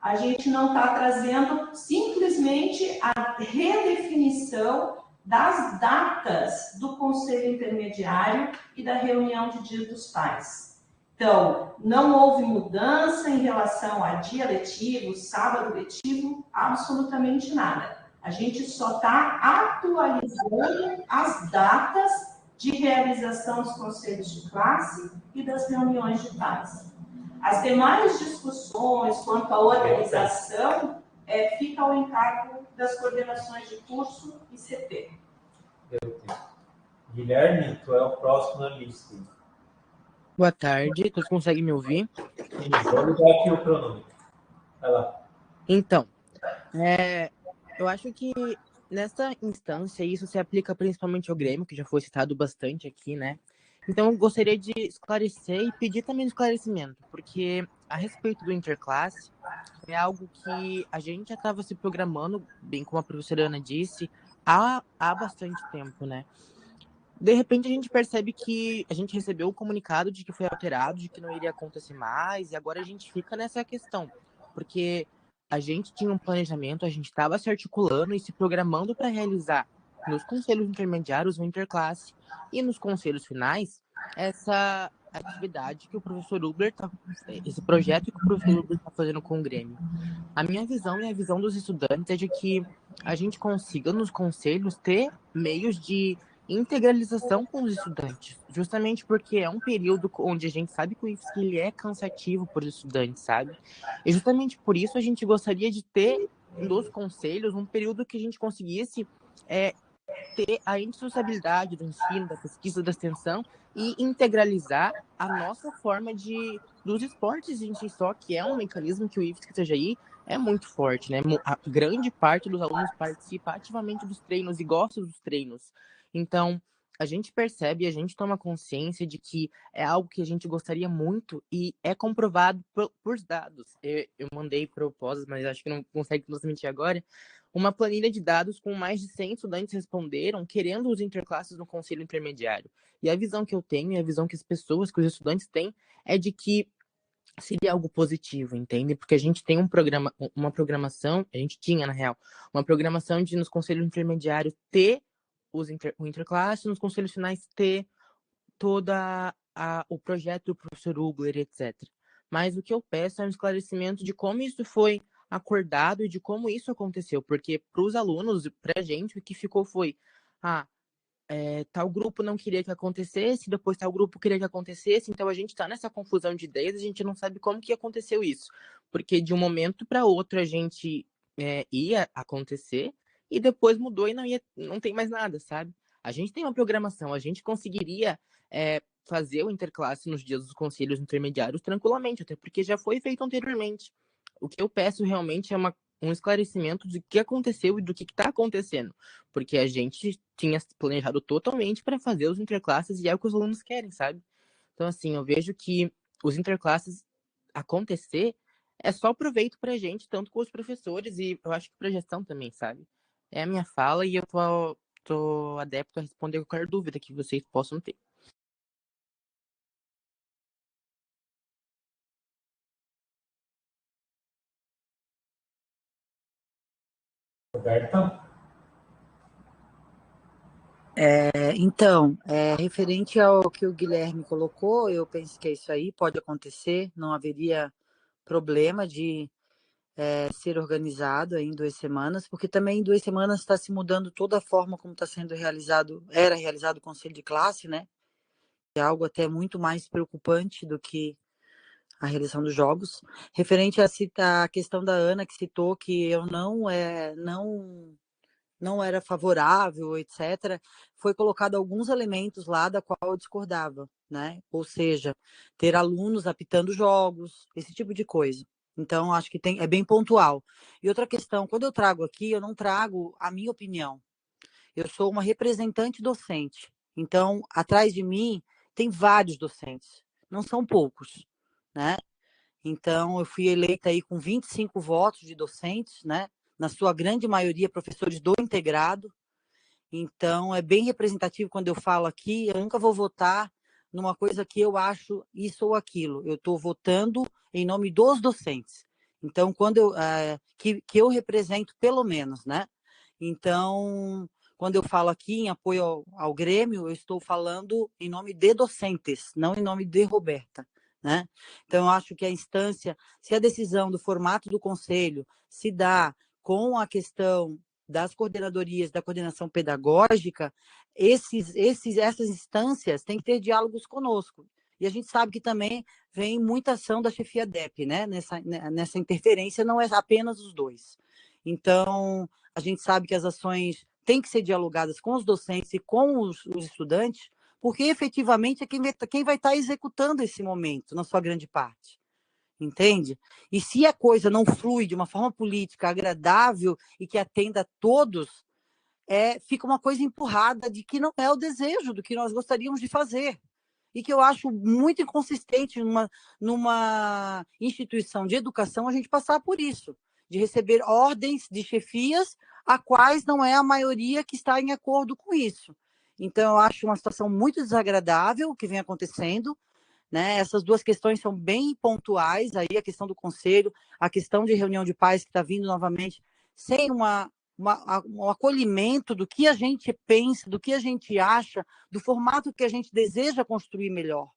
A gente não está trazendo simplesmente a redefinição das datas do Conselho Intermediário e da reunião de Dia dos Pais. Então, não houve mudança em relação a dia letivo, sábado letivo, absolutamente nada. A gente só está atualizando as datas de realização dos conselhos de classe e das reuniões de pais. As demais discussões quanto à organização fica ao encargo das coordenações de curso e CP. Guilherme, tu é o próximo na lista. Boa tarde, todos conseguem me ouvir? Vou ligar aqui o cronômetro. Vai lá. Então, eu acho que nessa instância isso se aplica principalmente ao Grêmio, que já foi citado bastante aqui, né? Então, eu gostaria de esclarecer e pedir também esclarecimento, porque a respeito do interclasse, é algo que a gente já estava se programando, bem como a professora Ana disse, há bastante tempo, né? De repente, a gente percebe que a gente recebeu o comunicado de que foi alterado, de que não iria acontecer mais, e agora a gente fica nessa questão, porque a gente tinha um planejamento, a gente estava se articulando e se programando para realizar nos conselhos intermediários o interclasse e nos conselhos finais essa atividade que o professor Ubler esse projeto que o professor Ubler está fazendo com o Grêmio. A minha visão e a visão dos estudantes é de que a gente consiga nos conselhos ter meios de integralização com os estudantes, justamente porque é um período onde a gente sabe que o IFSC ele é cansativo para os estudantes, sabe? E justamente por isso a gente gostaria de ter nos conselhos um período que a gente conseguisse ter a indissociabilidade do ensino, da pesquisa, da extensão e integralizar a nossa forma dos esportes em si só, que é um mecanismo que o IFSC CJI é muito forte, né? A grande parte dos alunos participa ativamente dos treinos e gosta dos treinos. Então, a gente percebe, a gente toma consciência de que é algo que a gente gostaria muito e é comprovado por dados. Eu mandei propostas, mas acho que não consegue transmitir agora. Uma planilha de dados com mais de 100 estudantes responderam querendo os interclasses no conselho intermediário. E a visão que eu tenho e a visão que as pessoas, que os estudantes têm, é de que seria algo positivo, entende? Porque a gente tem uma programação, a gente tinha, na real, uma programação de nos conselhos intermediários ter o interclasse, nos conselhos finais ter toda o projeto do professor Ugler, etc. Mas o que eu peço é um esclarecimento de como isso foi acordado e de como isso aconteceu, porque para os alunos, para a gente, o que ficou foi, tal grupo não queria que acontecesse, depois tal grupo queria que acontecesse, então a gente está nessa confusão de ideias, a gente não sabe como que aconteceu isso, porque de um momento para outro a gente ia acontecer e depois mudou e não tem mais nada, sabe? A gente tem uma programação, a gente conseguiria fazer o interclasse nos dias dos conselhos intermediários tranquilamente, até porque já foi feito anteriormente. O que eu peço realmente é um esclarecimento do que aconteceu e do que está acontecendo, porque a gente tinha planejado totalmente para fazer os interclasses e é o que os alunos querem, sabe? Então, assim, eu vejo que os interclasses acontecer é só proveito para a gente, tanto com os professores e eu acho que para a gestão também, sabe? É a minha fala e eu tô adepto a responder qualquer dúvida que vocês possam ter. Roberta? Então, referente ao que o Guilherme colocou, eu penso que é isso aí, pode acontecer, não haveria problema de ser organizado em 2 semanas, porque também em 2 semanas está se mudando toda a forma como está sendo era realizado o conselho de classe, né? É algo até muito mais preocupante do que a realização dos jogos. Referente à questão da Ana, que citou que eu não era favorável, etc., foi colocado alguns elementos lá da qual eu discordava, né? Ou seja, ter alunos apitando jogos, esse tipo de coisa. Então, acho que é bem pontual. E outra questão, quando eu trago aqui, eu não trago a minha opinião. Eu sou uma representante docente. Então, atrás de mim, tem vários docentes. Não são poucos, né? Então, eu fui eleita aí com 25 votos de docentes, né? Na sua grande maioria, professores do integrado. Então, é bem representativo quando eu falo aqui. Eu nunca vou votar numa coisa que eu acho isso ou aquilo. Eu estou votando em nome dos docentes. Então, quando que eu represento, pelo menos, né? Então, quando eu falo aqui em apoio ao Grêmio, eu estou falando em nome de docentes, não em nome de Roberta, né? Então, eu acho que a instância, se a decisão do formato do conselho se dá com a questão das coordenadorias, da coordenação pedagógica, essas instâncias têm que ter diálogos conosco. E a gente sabe que também vem muita ação da chefia DEP, né? Nessa interferência, não é apenas os dois. Então, a gente sabe que as ações têm que ser dialogadas com os docentes e com os estudantes, porque efetivamente é quem vai estar executando esse momento, na sua grande parte. Entende? E se a coisa não flui de uma forma política agradável e que atenda a todos, fica uma coisa empurrada de que não é o desejo do que nós gostaríamos de fazer. E que eu acho muito inconsistente numa instituição de educação a gente passar por isso, de receber ordens de chefias a quais não é a maioria que está em acordo com isso. Então, eu acho uma situação muito desagradável o que vem acontecendo, né? Essas duas questões são bem pontuais, aí a questão do conselho, a questão de reunião de pais que está vindo novamente, sem um acolhimento do que a gente pensa, do que a gente acha, do formato que a gente deseja construir melhor,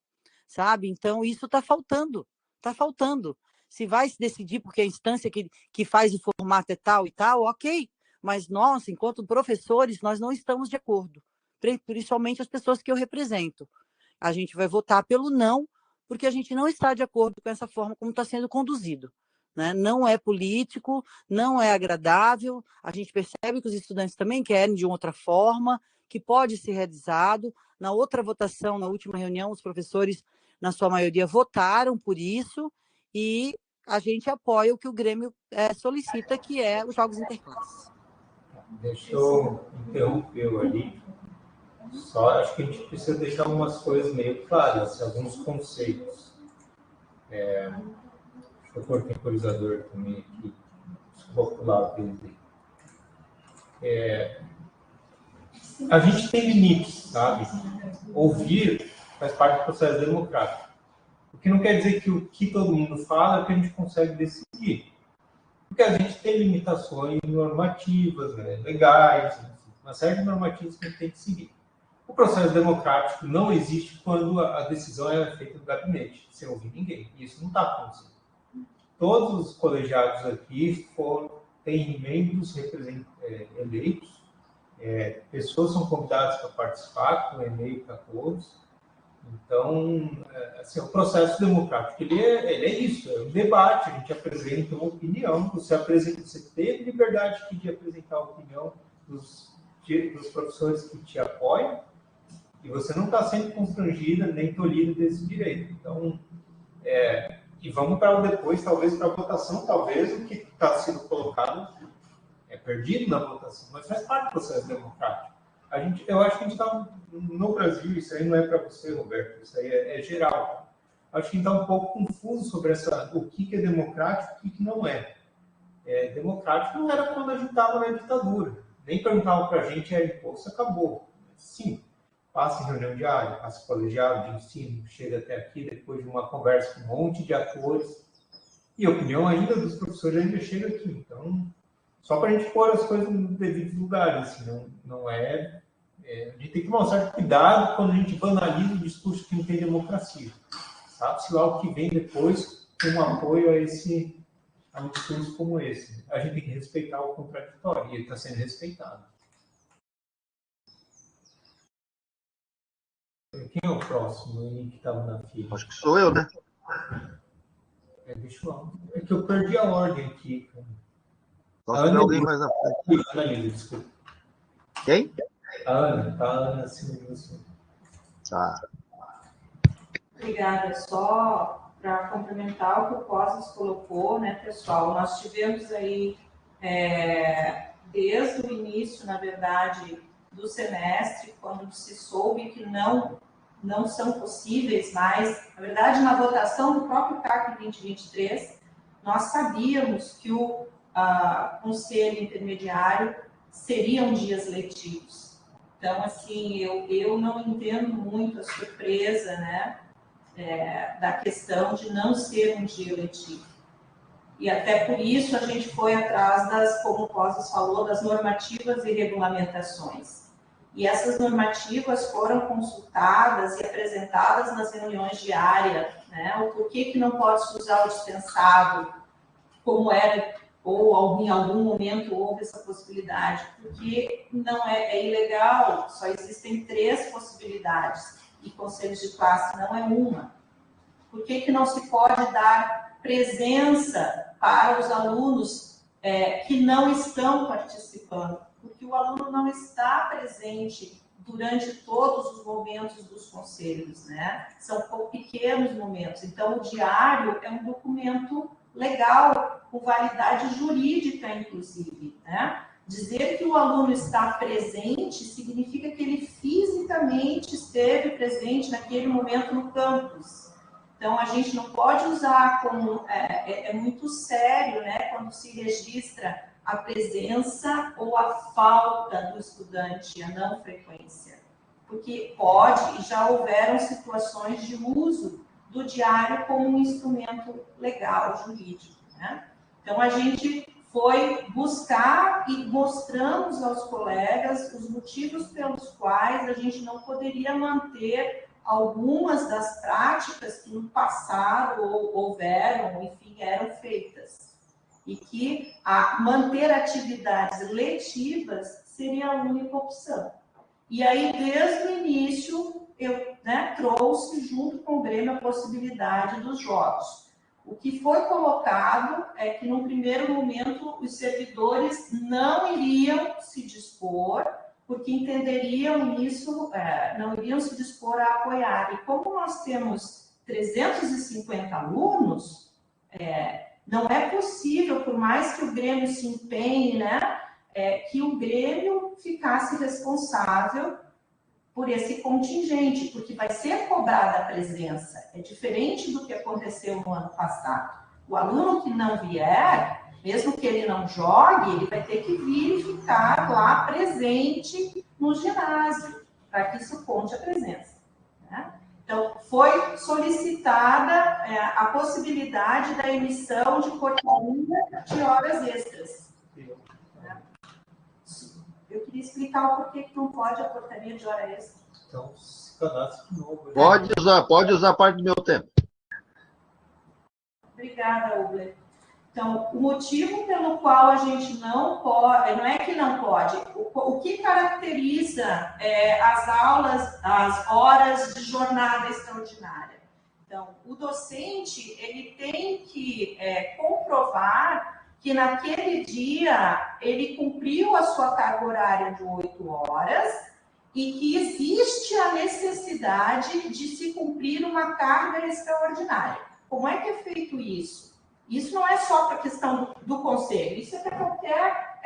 sabe? Então, isso está faltando, está faltando. Se vai se decidir porque a instância que faz o formato é tal e tal, ok, mas nós, enquanto professores, nós não estamos de acordo, principalmente as pessoas que eu represento. A gente vai votar pelo não, porque a gente não está de acordo com essa forma como está sendo conduzido. Né? Não é político, não é agradável, a gente percebe que os estudantes também querem de outra forma, que pode ser realizado. Na outra votação, na última reunião, os professores, na sua maioria, votaram por isso, e a gente apoia o que o Grêmio solicita, que é os jogos interclasses. Deixa eu interromper ali. Só acho que a gente precisa deixar algumas coisas meio claras, alguns conceitos. Deixa eu pôr o temporizador também aqui. Vou pular dele. A gente tem limites, sabe? Ouvir faz parte do processo democrático. O que não quer dizer que o que todo mundo fala é o que a gente consegue decidir. Porque a gente tem limitações normativas, né, legais, uma série de normativas que a gente tem que seguir. O processo democrático não existe quando a decisão é feita no gabinete, sem ouvir ninguém. E isso não está acontecendo. Todos os colegiados aqui têm membros eleitos, pessoas são convidadas para participar, com e-mail para todos. Então, assim, o processo democrático, ele é isso, é um debate, a gente apresenta uma opinião, você teve liberdade de apresentar a opinião dos professores que te apoiam, e você não está sendo constrangida nem tolhida desse direito. Então, e vamos para depois, talvez, para a votação, talvez o que está sendo colocado é perdido na votação, mas faz parte do processo democrático. Eu acho que a gente está no Brasil, isso aí não é para você, Roberto, isso aí é geral. Acho que a gente está um pouco confuso sobre o que é democrático e o que não é. Democrático não era quando a gente estava na ditadura. Nem perguntavam para a gente, imposto, acabou. Sim, passa em reunião diária, passa colegiado de ensino, chega até aqui, depois de uma conversa com um monte de atores, e a opinião ainda dos professores ainda chega aqui. Então, só para a gente pôr as coisas no devido lugar, assim, não é... a gente tem que tomar um certo cuidado quando a gente banaliza o discurso que não tem democracia. Sabe-se lá o que vem depois com um apoio a um discurso como esse. A gente tem que respeitar o contraditório, e ele está sendo respeitado. Quem é o próximo que estava na fila? Acho que sou eu, né? Deixa eu... É que eu perdi a ordem aqui. Só se tiver alguém mais na frente. Ana Lisa, desculpa. Quem? A Ana acima de você. Tá. Obrigada. Só para complementar o que o Cosmos colocou, né, pessoal? Nós tivemos aí, desde o início, na verdade, do semestre, quando se soube que não são possíveis mais, na verdade, na votação do próprio CAC 2023, nós sabíamos que o Conselho Intermediário seriam dias letivos. Então, assim, eu não entendo muito a surpresa, né, da questão de não ser um dia letivo. E até por isso a gente foi atrás como o Cosmos falou, das normativas e regulamentações. E essas normativas foram consultadas e apresentadas nas reuniões diárias, né? O porquê que não pode-se usar o dispensável, como era, ou em algum momento houve essa possibilidade, porque não é ilegal, só existem 3 possibilidades, e conselhos de classe não é uma. Por que não se pode dar presença para os alunos que não estão participando? Porque o aluno não está presente durante todos os momentos dos conselhos, né? São pequenos momentos. Então, o diário é um documento legal, com validade jurídica, inclusive, né? Dizer que o aluno está presente significa que ele fisicamente esteve presente naquele momento no campus. Então, a gente não pode usar como... É muito sério, né, quando se registra a presença ou a falta do estudante, a não frequência. Porque pode, e já houveram situações de uso do diário como um instrumento legal, jurídico, né? Então, a gente foi buscar e mostramos aos colegas os motivos pelos quais a gente não poderia manter algumas das práticas que no passado houveram, enfim, eram feitas. E que manter atividades letivas seria a única opção. E aí, desde o início, eu, né, trouxe junto com o Grêmio a possibilidade dos jogos. O que foi colocado é que, num primeiro momento, os servidores não iriam se dispor, porque entenderiam isso, não iriam se dispor a apoiar. E como nós temos 350 alunos, não é possível, por mais que o Grêmio se empenhe, né, que o Grêmio ficasse responsável por esse contingente, porque vai ser cobrada a presença. É diferente do que aconteceu no ano passado. O aluno que não vier, mesmo que ele não jogue, ele vai ter que vir e ficar lá presente no ginásio, para que isso conte a presença, né? Então, foi solicitada a possibilidade da emissão de portaria de horas extras. Né? Eu queria explicar o porquê que não pode a portaria de hora extra. Então, se cadastre de novo. Pode usar parte do meu tempo. Obrigada, Ubler. Então, o motivo pelo qual a gente não pode, não é que não pode, o que caracteriza as aulas, as horas de jornada extraordinária? Então, o docente, ele tem que comprovar que naquele dia ele cumpriu a sua carga horária de 8 horas e que existe a necessidade de se cumprir uma carga extraordinária. Como é que é feito isso? Isso não é só para a questão do conselho, isso é para qualquer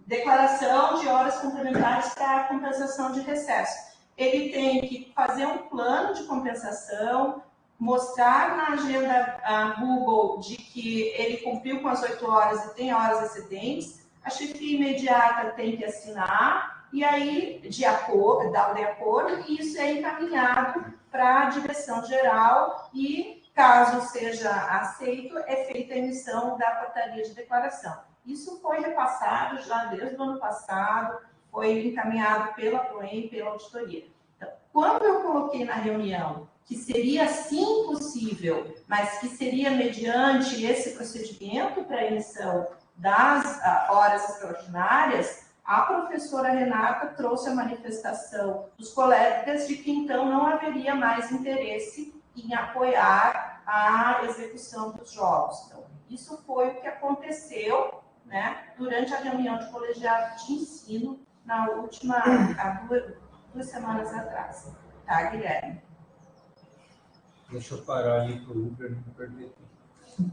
declaração de horas complementares para compensação de recesso. Ele tem que fazer um plano de compensação, mostrar na agenda Google de que ele cumpriu com as 8 horas e tem horas excedentes, a chefia imediata tem que assinar, e aí, dar o de acordo, e isso é encaminhado para a direção geral e, caso seja aceito, é feita a emissão da portaria de declaração. Isso foi repassado já desde o ano passado, foi encaminhado pela PROEM, pela auditoria. Então, quando eu coloquei na reunião que seria sim possível, mas que seria mediante esse procedimento para a emissão das horas extraordinárias, a professora Renata trouxe a manifestação dos colegas de que, então, não haveria mais interesse em apoiar a execução dos jogos. Então, isso foi o que aconteceu, né, durante a reunião de colegiado de ensino, na última, há duas semanas atrás. Tá, Guilherme? Deixa eu parar ali para o Uber não perder tempo.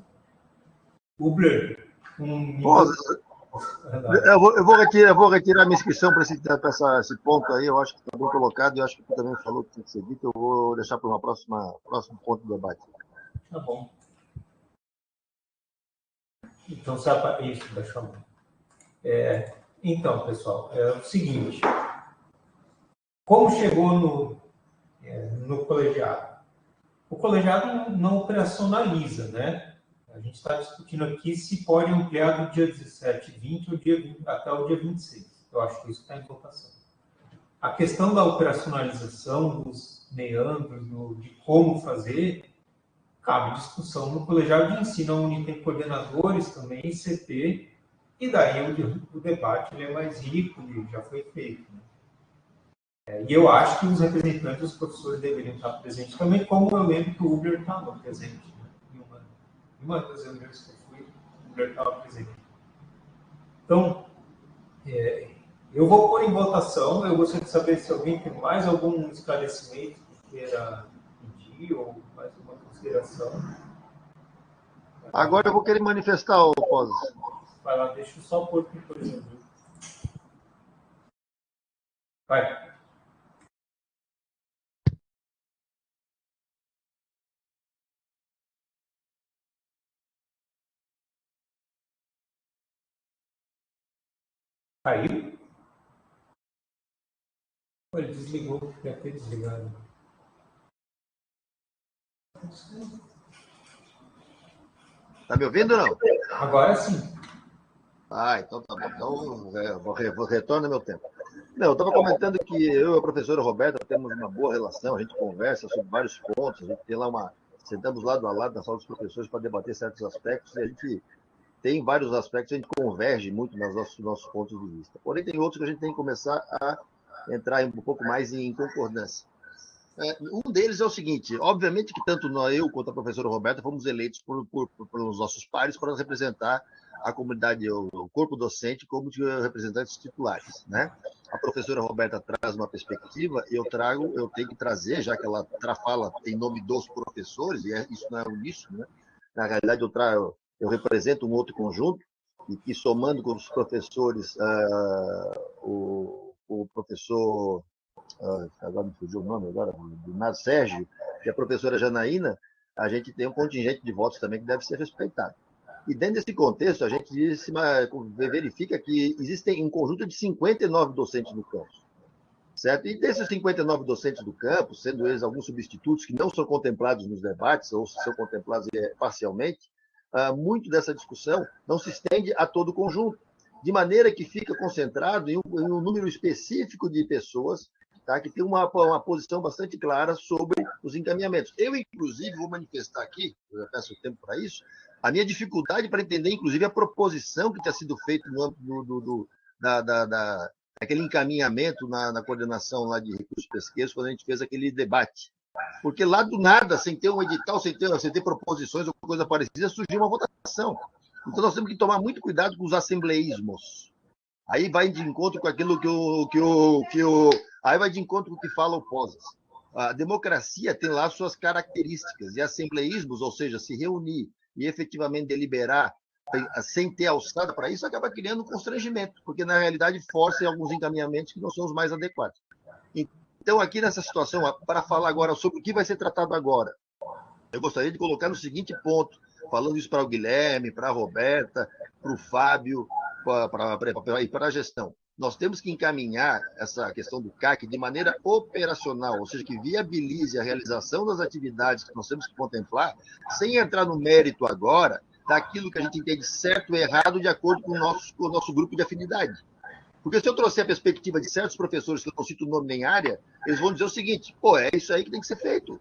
Uber, eu vou retirar minha inscrição para esse ponto aí. Eu acho que está bem colocado e eu acho que tu também falou que tinha que ser dito. Eu vou deixar para próximo ponto do debate. Tá bom. Então, isso, deixa eu ver. Então, pessoal, é o seguinte. Como chegou no colegiado? O colegiado não operacionaliza, né? A gente está discutindo aqui se pode ampliar do dia 17, 20 até o dia 26. Eu acho que isso está em votação. A questão da operacionalização, dos meandros, de como fazer, cabe discussão no colegiado de ensino, onde tem coordenadores também, CP, e daí o debate ele é mais rico, ele já foi feito. Né? E eu acho que os representantes dos professores deveriam estar presentes também, como eu lembro que o Uber estava presente. Né? Em uma das reuniões que eu fui, o Uber estava presente. Então, Eu vou pôr em votação. Eu gostaria de saber se alguém tem mais algum esclarecimento que queira pedir ou mais alguma consideração. Agora eu vou querer manifestar, o Pós. Vai lá, deixa eu só pôr aqui, por exemplo. Vai. Caiu? Ele desligou, deve ter desligado. Tá me ouvindo ou não? Agora sim. Ah, então tá bom. Então, vou retorno meu tempo. Não, eu estava comentando que eu e a professora Roberta temos uma boa relação, a gente conversa sobre vários pontos, a gente tem lá sentamos lado a lado na sala dos professores para debater certos aspectos, e a gente tem vários aspectos, a gente converge muito nos nossos pontos de vista. Porém, tem outros que a gente tem que começar a entrar um pouco mais em concordância. Um deles é o seguinte: obviamente que tanto eu quanto a professora Roberta fomos eleitos pelos nossos pares para nos representar a comunidade, o corpo docente, como representantes titulares, né? A professora Roberta traz uma perspectiva, eu tenho que trazer, já que ela fala em nome dos professores, e isso não é uníssono, né? Na realidade, eu represento um outro conjunto, e que somando com os professores, o professor agora me fugiu o nome agora, do Sérgio, e a professora Janaína, a gente tem um contingente de votos também que deve ser respeitado. E dentro desse contexto, a gente verifica que existem um conjunto de 59 docentes no campus. Certo? E desses 59 docentes do campus, sendo eles alguns substitutos que não são contemplados nos debates, ou são contemplados parcialmente, muito dessa discussão não se estende a todo o conjunto, de maneira que fica concentrado em um número específico de pessoas, tá, que tem uma posição bastante clara sobre os encaminhamentos. Eu, inclusive, vou manifestar aqui, eu já peço tempo para isso, a minha dificuldade para entender, inclusive, a proposição que tinha sido feita no âmbito aquele encaminhamento na coordenação lá de recursos pesqueiros, quando a gente fez aquele debate. Porque lá do nada, sem ter um edital, sem ter proposições ou coisa parecida, surgiu uma votação. Então nós temos que tomar muito cuidado com os assembleísmos. Aí vai de encontro com aquilo aí vai de encontro com o que fala o Posas. A democracia tem lá suas características, e assembleísmos, ou seja, se reunir e efetivamente deliberar sem ter alçada para isso, acaba criando um constrangimento, porque na realidade força em alguns encaminhamentos que não são os mais adequados. Então, aqui nessa situação, para falar agora sobre o que vai ser tratado agora, eu gostaria de colocar no seguinte ponto, falando isso para o Guilherme, para a Roberta, para o Fábio e para a gestão. Nós temos que encaminhar essa questão do CAC de maneira operacional, ou seja, que viabilize a realização das atividades que nós temos que contemplar, sem entrar no mérito agora daquilo que a gente entende certo ou errado de acordo com o nosso grupo de afinidade. Porque se eu trouxer a perspectiva de certos professores, que eu não cito nome nem área, eles vão dizer o seguinte: pô, é isso aí que tem que ser feito.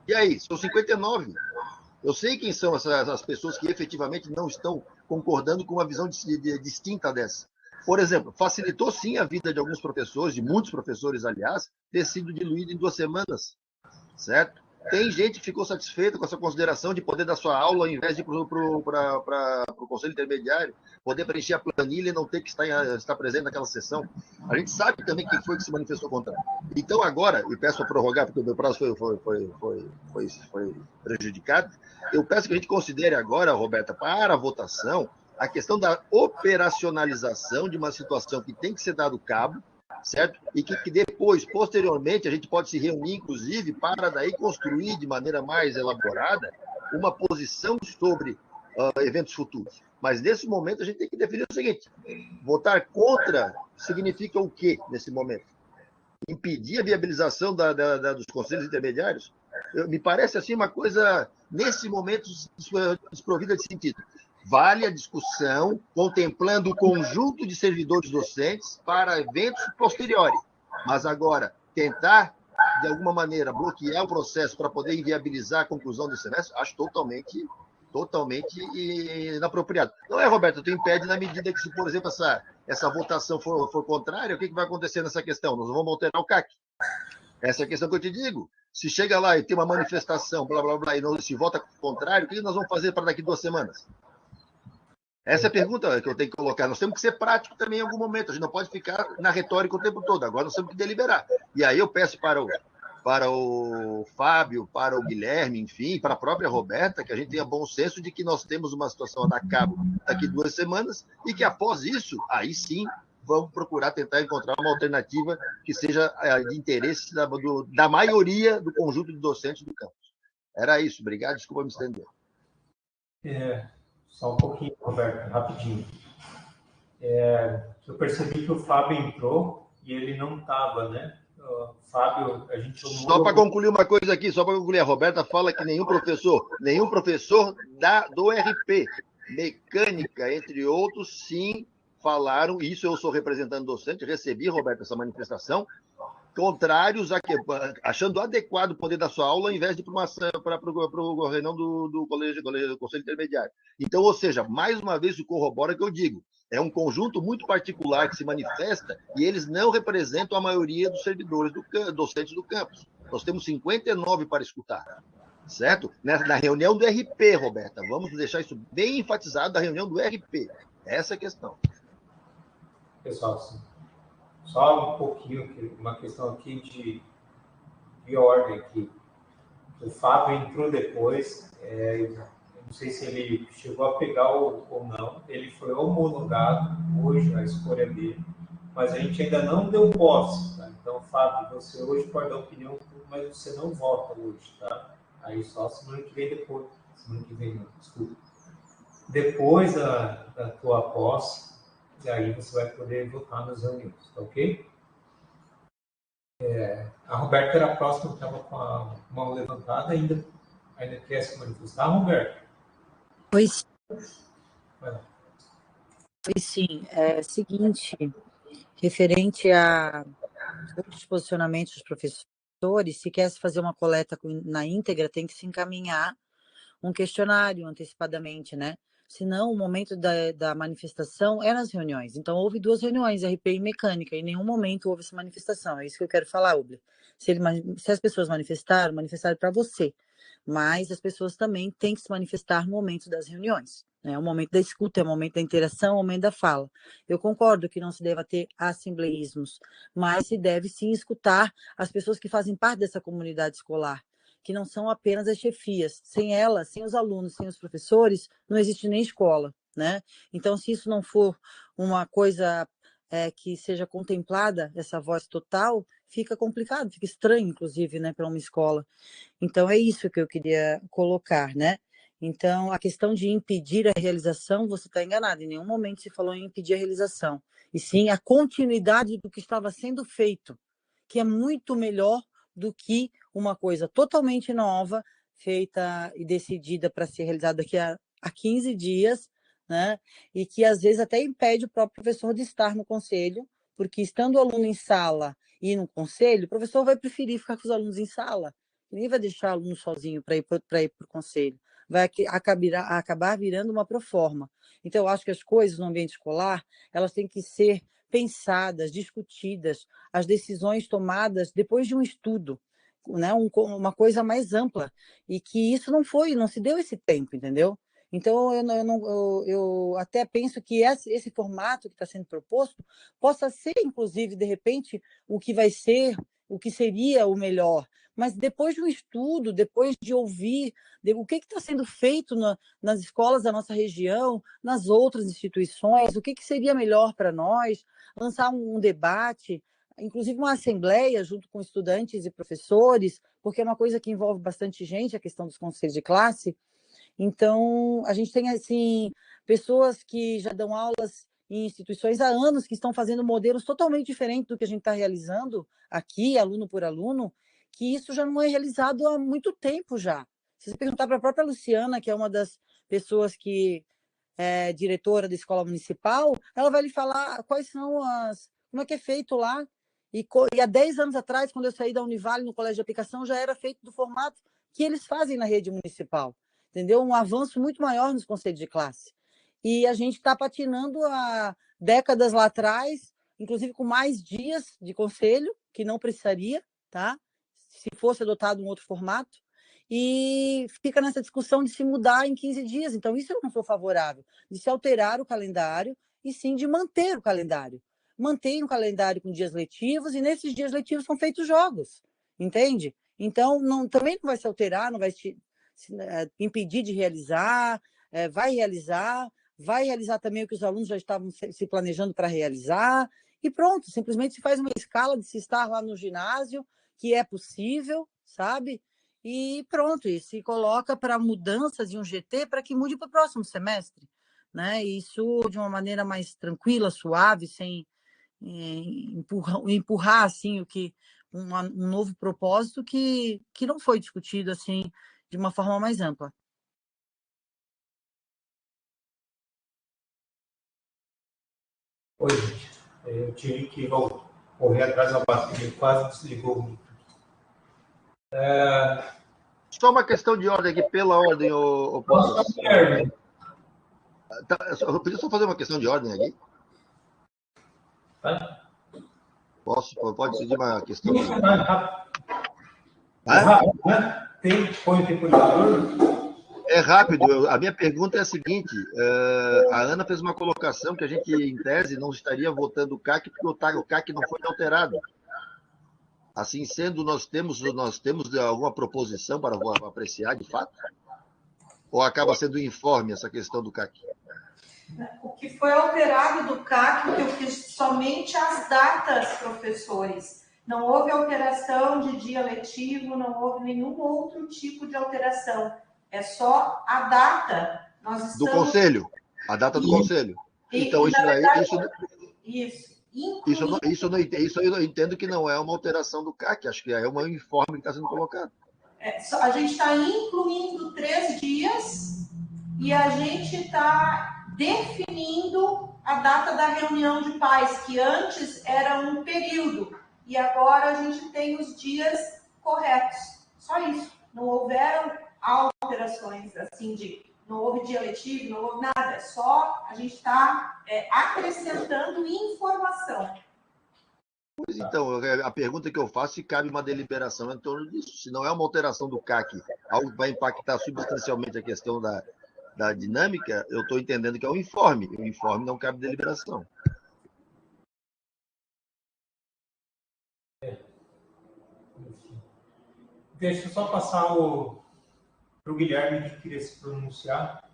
E aí, são 59. Eu sei quem são essas pessoas que efetivamente não estão concordando com uma visão distinta dessa. Por exemplo, facilitou sim a vida de alguns professores, de muitos professores, aliás, ter sido diluído em 2 semanas, certo? Tem gente que ficou satisfeita com essa consideração de poder dar sua aula ao invés de ir para o Conselho Intermediário, poder preencher a planilha e não ter que estar presente naquela sessão. A gente sabe também quem foi que se manifestou contra. Então, agora, eu peço para prorrogar, porque o meu prazo foi prejudicado, eu peço que a gente considere agora, Roberta, para a votação, a questão da operacionalização de uma situação que tem que ser dado cabo, certo? E que depois, posteriormente, a gente pode se reunir, inclusive, para daí construir de maneira mais elaborada uma posição sobre eventos futuros. Mas, nesse momento, a gente tem que definir o seguinte: votar contra significa o quê, nesse momento? Impedir a viabilização dos conselhos intermediários? Me parece, assim, uma coisa, nesse momento, desprovida de sentido. Vale a discussão contemplando o conjunto de servidores docentes para eventos posteriores. Mas agora, tentar, de alguma maneira, bloquear o processo para poder inviabilizar a conclusão do semestre, acho totalmente inapropriado. Não é, Roberto? Tu impede na medida que, se, por exemplo, essa votação for contrária, o que vai acontecer nessa questão? Nós vamos alterar o CAC. Essa é a questão que eu te digo. Se chega lá e tem uma manifestação, blá, blá, blá, e não se vota contrário, o que nós vamos fazer para daqui 2 semanas? Essa é a pergunta que eu tenho que colocar. Nós temos que ser práticos também em algum momento. A gente não pode ficar na retórica o tempo todo. Agora nós temos que deliberar. E aí eu peço para o Fábio, para o Guilherme, enfim, para a própria Roberta, que a gente tenha bom senso de que nós temos uma situação a dar cabo daqui 2 semanas e que após isso, aí sim, vamos procurar tentar encontrar uma alternativa que seja de interesse da maioria do conjunto de docentes do campus. Era isso. Obrigado. Desculpa me estender. Só um pouquinho, Roberto, rapidinho. Eu percebi que o Fábio entrou e ele não estava, né? Fábio, a gente... Só para concluir uma coisa aqui, a Roberta fala que nenhum professor do RP, mecânica, entre outros, sim, falaram, isso eu sou representante docente, recebi, Roberta, essa manifestação, contrários a achando adequado poder dar sua aula, ao invés de ir para o reunião do Conselho Intermediário. Então, ou seja, mais uma vez, isso corrobora o que eu digo. É um conjunto muito particular que se manifesta e eles não representam a maioria dos servidores docentes do campus. Nós temos 59 para escutar, certo? Na reunião do RP, Roberta, vamos deixar isso bem enfatizado, da reunião do RP. Essa é a questão. Pessoal, só um pouquinho, uma questão aqui de ordem aqui. O Fábio entrou depois, não sei se ele chegou a pegar ou não, ele foi homologado hoje, a escolha dele, mas a gente ainda não deu posse, tá? Então, Fábio, você hoje pode dar opinião, mas você não vota hoje, tá? Aí só semana que vem depois, semana que vem não, desculpa. Depois da tua posse, e aí você vai poder votar nas reuniões, tá ok? A Roberta era a próxima, estava com a mão levantada, ainda quer se manifestar, Roberta? Pois sim, é o seguinte, referente a outros posicionamentos dos professores, se quer se fazer uma coleta na íntegra, tem que se encaminhar um questionário antecipadamente, né? Senão, o momento da manifestação é nas reuniões. Então, houve 2 reuniões, RP e mecânica, e em nenhum momento houve essa manifestação. É isso que eu quero falar, Ubler. Se as pessoas manifestaram para você. Mas as pessoas também têm que se manifestar no momento das reuniões. É o momento da escuta, é o momento da interação, é o momento da fala. Eu concordo que não se deva ter assembleísmos, mas se deve sim escutar as pessoas que fazem parte dessa comunidade escolar, que não são apenas as chefias. Sem elas, sem os alunos, sem os professores, não existe nem escola, né? Então, se isso não for uma coisa que seja contemplada, essa voz total, fica complicado, fica estranho, inclusive, né, para uma escola. Então, é isso que eu queria colocar, né? Então, a questão de impedir a realização, você está enganado. Em nenhum momento se falou em impedir a realização. E sim a continuidade do que estava sendo feito, que é muito melhor do que uma coisa totalmente nova, feita e decidida para ser realizada daqui a 15 dias, né? E que às vezes até impede o próprio professor de estar no conselho, porque estando o aluno em sala e no conselho, o professor vai preferir ficar com os alunos em sala. Ninguém vai deixar o aluno sozinho para ir para o conselho. Vai acabar virando uma proforma. Então, eu acho que as coisas no ambiente escolar, elas têm que ser pensadas, discutidas, as decisões tomadas depois de um estudo, né? Uma coisa mais ampla, e que isso não se deu esse tempo, entendeu? Então, eu até penso que esse formato que está sendo proposto possa ser, inclusive, de repente, o que seria o melhor, mas depois de um estudo, depois de ouvir o que está sendo feito nas escolas da nossa região, nas outras instituições, o que seria melhor para nós, lançar um debate, inclusive uma assembleia junto com estudantes e professores, porque é uma coisa que envolve bastante gente, a questão dos conselhos de classe. Então, a gente tem, assim, pessoas que já dão aulas em instituições há anos, que estão fazendo modelos totalmente diferentes do que a gente está realizando aqui, aluno por aluno, que isso já não é realizado há muito tempo já. Se você perguntar para a própria Luciana, que é uma das pessoas que é diretora da escola municipal, ela vai lhe falar como é que é feito lá. E há 10 anos atrás, quando eu saí da Univale no colégio de aplicação, já era feito do formato que eles fazem na rede municipal. Entendeu? Um avanço muito maior nos conselhos de classe. E a gente está patinando há décadas lá atrás, inclusive com mais dias de conselho, que não precisaria, tá? Se fosse adotado um outro formato. e fica nessa discussão de se mudar em 15 dias. Então, isso eu não sou favorável, de se alterar o calendário e sim de manter o calendário. Mantém o calendário com dias letivos e nesses dias letivos são feitos jogos, entende? Então, também não vai se alterar, não vai impedir de realizar, vai realizar também o que os alunos já estavam se planejando para realizar, e pronto, simplesmente se faz uma escala de se estar lá no ginásio, que é possível, sabe? E pronto, e se coloca para mudanças de um GT para que mude para o próximo semestre, né? Isso de uma maneira mais tranquila, suave, sem empurrar assim um novo propósito que não foi discutido assim de uma forma mais ampla. Oi, gente. Eu tive que correr atrás da bateria, quase desligou. Só uma questão de ordem aqui, pela ordem, o Poças. Eu podia só fazer uma questão de ordem aqui? Tá? Pode pedir uma questão de... Rápido, né? Põe o temporizador. É rápido. A minha pergunta é a seguinte: a Ana fez uma colocação que a gente, em tese, não estaria votando o CAC porque o CAC não foi alterado. Assim sendo, nós temos alguma proposição para apreciar de fato? Ou acaba sendo informe essa questão do CAC? O que foi alterado do CAC, que eu fiz somente as datas, professores. Não houve alteração de dia letivo, não houve nenhum outro tipo de alteração. É só a data. Nós estamos... Do conselho. A data do conselho. Então, isso daí... Isso eu entendo que não é uma alteração do CAC, acho que é uma informe que está sendo colocado. A gente está incluindo 3 dias e a gente está definindo a data da reunião de pais, que antes era um período, e agora a gente tem os dias corretos. Só isso. Não houveram alterações, assim, não houve dia letivo, não houve nada. Só a gente está acrescentando informação. Pois então, a pergunta que eu faço, se cabe uma deliberação em torno disso. Se não é uma alteração do CAC, algo que vai impactar substancialmente a questão da dinâmica, eu estou entendendo que é um informe. O informe não cabe deliberação. Deixa eu só passar para o Guilherme, que queria se pronunciar.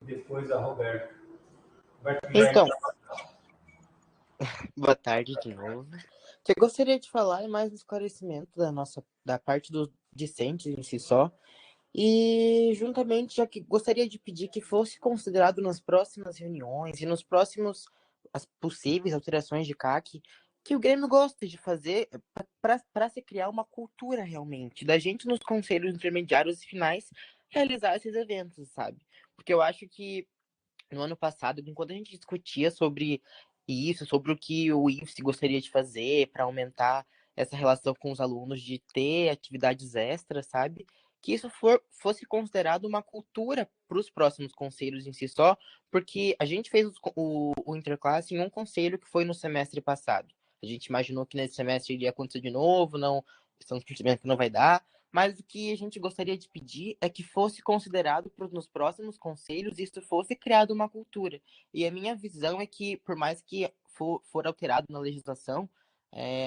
Depois a Roberta. Então, boa tarde de novo. O que eu gostaria de falar é mais um esclarecimento da parte dos discentes em si só. E, juntamente, já que gostaria de pedir que fosse considerado nas próximas reuniões e nos próximos as possíveis alterações de CAC, que o Grêmio gosta de fazer para se criar uma cultura realmente, da gente nos conselhos intermediários e finais realizar esses eventos, sabe? Porque eu acho que no ano passado, quando a gente discutia sobre isso, sobre o que o IFSC gostaria de fazer para aumentar essa relação com os alunos, de ter atividades extras, sabe? Que isso fosse considerado uma cultura para os próximos conselhos em si só, porque a gente fez o interclasse em um conselho que foi no semestre passado. A gente imaginou que nesse semestre iria acontecer de novo, não, estamos percebendo que não vai dar, mas o que a gente gostaria de pedir é que fosse considerado nos próximos conselhos isso fosse criado uma cultura. E a minha visão é que, por mais que for alterado na legislação,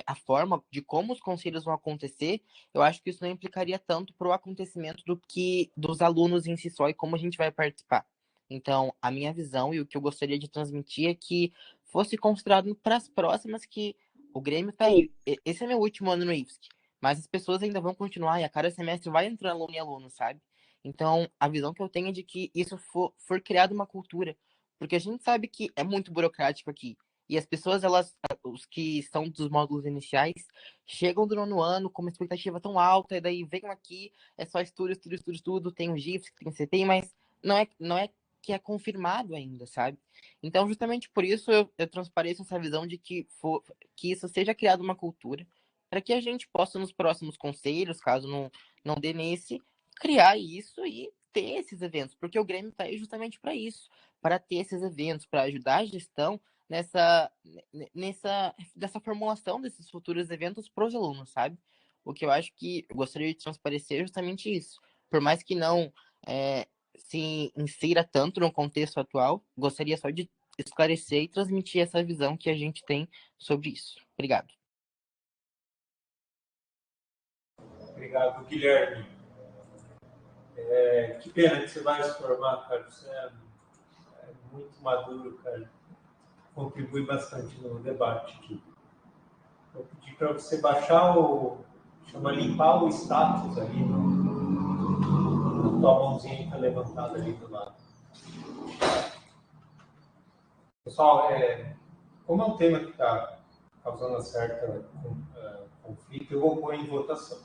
a forma de como os conselhos vão acontecer, eu acho que isso não implicaria tanto para o acontecimento dos alunos em si só e como a gente vai participar. Então, a minha visão e o que eu gostaria de transmitir é que fosse considerado para as próximas que o Grêmio está aí. Esse é meu último ano no IFSC, mas as pessoas ainda vão continuar e a cada semestre vai entrando aluno e aluno, sabe? Então, a visão que eu tenho é de que isso for criado uma cultura, porque a gente sabe que é muito burocrático aqui. E as pessoas, os que são dos módulos iniciais, chegam do nono ano com uma expectativa tão alta, e daí vem aqui, é só estudo, tem o GIFs, tem o CT, mas não é que é confirmado ainda, sabe? Então, justamente por isso, eu transpareço essa visão de que isso seja criado uma cultura, para que a gente possa, nos próximos conselhos, caso não dê nesse, criar isso e ter esses eventos, porque o Grêmio está aí justamente para isso, para ter esses eventos, para ajudar a gestão dessa formulação desses futuros eventos para os alunos, sabe? o que eu acho que eu gostaria de transparecer é justamente isso. Por mais que não se insira tanto no contexto atual, gostaria só de esclarecer e transmitir essa visão que a gente tem sobre isso. Obrigado. Obrigado, Guilherme. Que pena que você vai se formar, cara. Você é muito maduro, cara. Contribui bastante no debate aqui. Vou pedir para você baixar limpar o status ali, na tua mãozinha que está levantada ali do lado. Pessoal, como é um tema que está causando certa conflito, eu vou pôr em votação.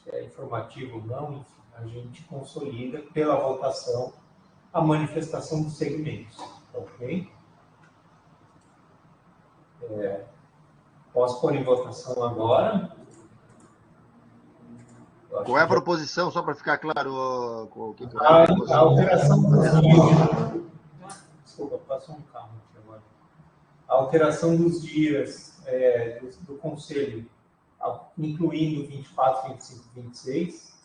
Se é informativo ou não, enfim, a gente consolida pela votação a manifestação dos segmentos. Ok? Posso pôr em votação agora? Qual é a proposição, só para ficar claro o que é a alteração dos dias. Desculpa, passou um carro aqui agora. A alteração dos dias do Conselho, incluindo 24, 25 e 26.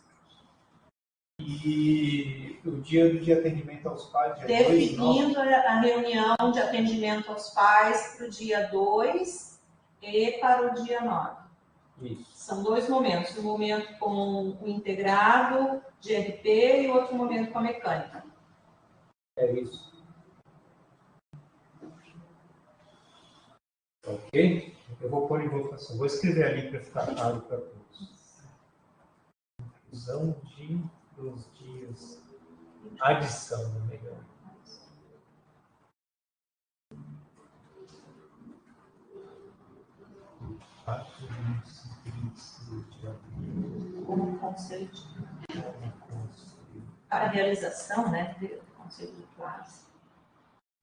E o dia de atendimento aos pais, dia 2 e 9. Definindo a reunião de atendimento aos pais para o dia 2 e para o dia 9. Isso. São 2 momentos. Um momento com o integrado de RP e outro momento com a mecânica. É isso. Ok? Eu vou pôr em votação. Vou escrever ali para ficar claro para todos. Inclusão dos dias. Adição, não é melhor. Como conceito. Para a realização, né, do conceito de classe.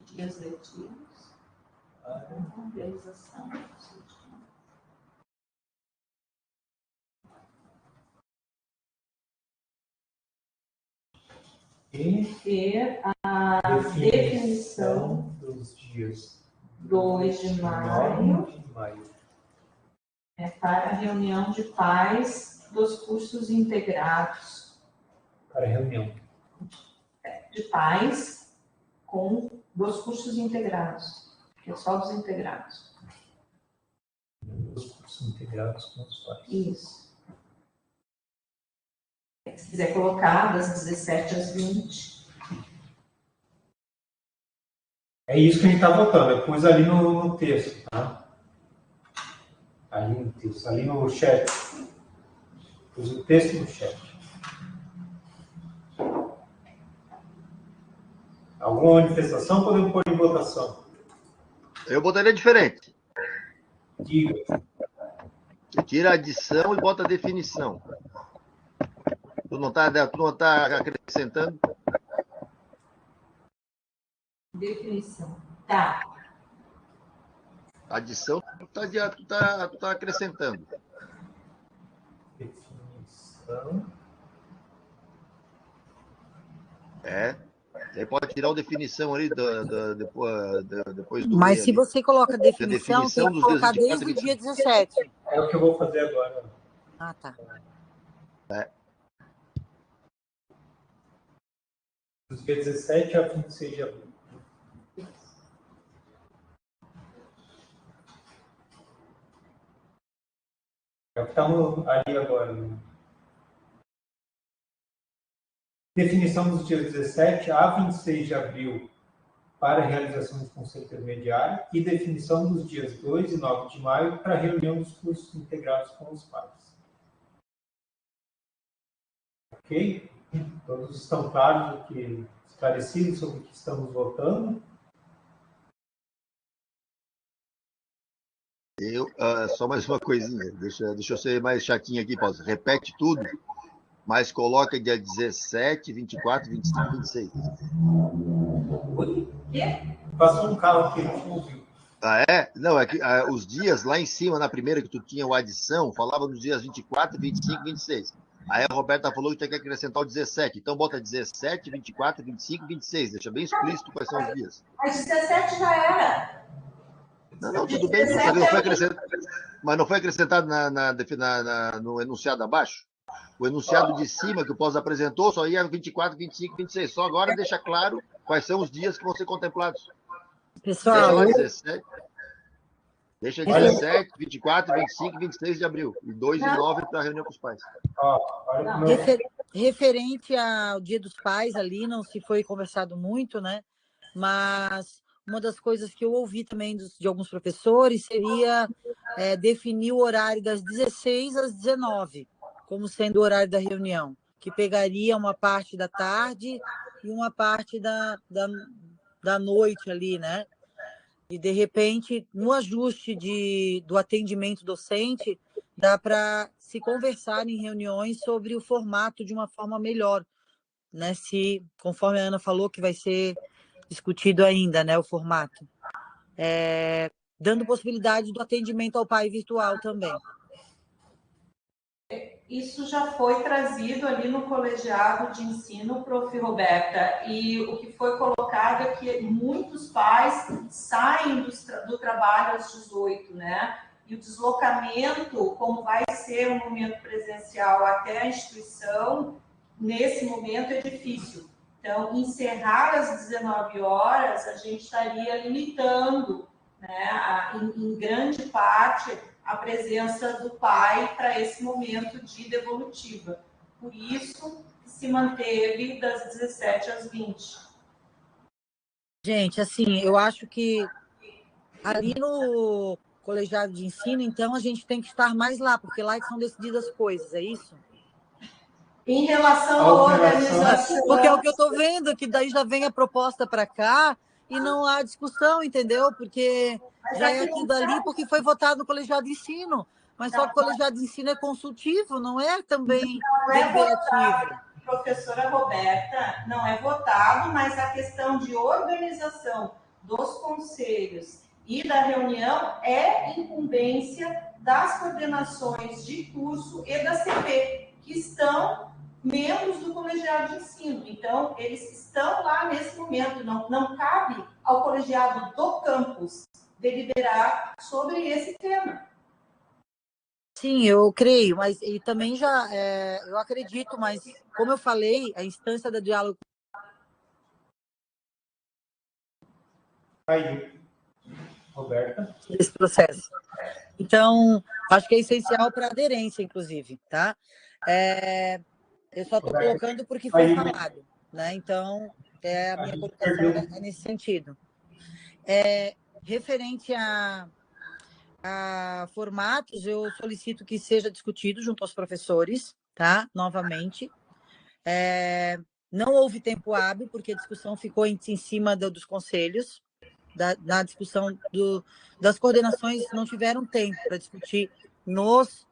Dias letivos. Realização. E a definição dos dias 2 de maio para a reunião de pais dos cursos integrados. Para a reunião de pais dos cursos integrados, que é só dos integrados. Os cursos integrados com os pais. Isso. Se quiser colocar das 17 às 20. É isso que a gente está votando. Eu pus ali no texto, tá? Ali no texto, ali no chat. Pus o texto no chat. Alguma manifestação podemos pôr em votação? Eu botaria diferente. Diga. Você tira a adição e bota a definição. Tu não tá acrescentando? Definição. Tá. Adição, tu tá acrescentando. Definição. Aí pode tirar a definição ali depois do. Mas se ali. você coloca definição, tem que dos colocar dias desde o dia 17. É o que eu vou fazer agora. Ah, tá. Dos dias 17 a 26 de abril. É o que está ali agora. Né? Definição dos dias 17 a 26 de abril para a realização do Conselho Intermediário e definição dos dias 2 e 9 de maio para a reunião dos cursos integrados com os pais. Ok? Todos estão claros, esclarecidos sobre o que estamos votando? Só mais uma coisinha, deixa eu ser mais chatinho aqui, Paulo. Repete tudo, mas coloca dia 17, 24, 25 e 26. O quê? Passou um carro aqui, não ouviu. Ah, é? Não, é que os dias lá em cima, na primeira que tu tinha o adição, falava nos dias 24, 25 e 26. Aí a Roberta falou que tinha que acrescentar o 17. Então bota 17, 24, 25 e 26. Deixa bem explícito quais são os dias. Mas 17 já era. Não, tudo bem, mas não foi acrescentado no enunciado abaixo? O enunciado de cima que o Pós apresentou só ia 24, 25, 26. Só agora deixa claro quais são os dias que vão ser contemplados. Pessoal, deixa 17, 24, 25 e 26 de abril. E 2 e 9 para a reunião com os pais. Referente ao Dia dos Pais ali, não se foi conversado muito, né? Mas uma das coisas que eu ouvi também de alguns professores seria definir o horário das 16 às 19, como sendo o horário da reunião, que pegaria uma parte da tarde e uma parte da noite ali, né? E, de repente, no ajuste do atendimento docente, dá para se conversar em reuniões sobre o formato de uma forma melhor, né? Se, conforme a Ana falou, que vai ser discutido ainda, né, o formato. Dando possibilidade do atendimento ao pai virtual também. Isso já foi trazido ali no colegiado de ensino, prof. Roberta, e o que foi colocado é que muitos pais saem do trabalho às 18, né? E o deslocamento, como vai ser um momento presencial até a instituição, nesse momento é difícil. Então, encerrar às 19 horas, a gente estaria limitando, né, em grande parte, a presença do pai para esse momento de devolutiva. Por isso, se manteve das 17 às 20. Gente, assim, eu acho que ali no colegiado de ensino, então, a gente tem que estar mais lá, porque lá são decididas as coisas, é isso? Em relação à organização... Porque é o que eu estou vendo, que daí já vem a proposta para cá e não há discussão, entendeu? Porque já é aquilo dali, porque foi votado no colegiado de ensino. Mas só que o colegiado de ensino é consultivo, não é também deliberativo. Professora Roberta, não é votado, mas a questão de organização dos conselhos e da reunião é incumbência das coordenações de curso e da CP, que estão membros do colegiado de ensino. Então, eles estão lá nesse momento. Não cabe ao colegiado do campus deliberar sobre esse tema. Sim, eu creio, mas e também já eu acredito, mas como eu falei, a instância do diálogo. Aí, Roberta. Esse processo. Então, acho que é essencial para aderência, inclusive, tá? Eu só estou colocando porque foi falado, né? Então, a minha colocação é nesse sentido. Referente a formatos, eu solicito que seja discutido junto aos professores, tá? Novamente. Não houve tempo hábil, porque a discussão ficou em cima dos conselhos, da discussão das coordenações, não tiveram tempo para discutir nas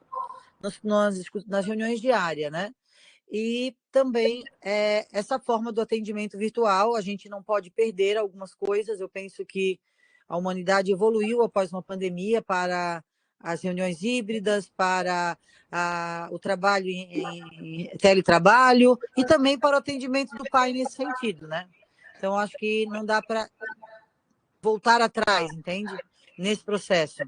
reuniões diárias, né? E também essa forma do atendimento virtual, a gente não pode perder algumas coisas. Eu penso que a humanidade evoluiu após uma pandemia para as reuniões híbridas, para o trabalho em teletrabalho e também para o atendimento do pai nesse sentido, né? Então, acho que não dá para voltar atrás, entende? Nesse processo.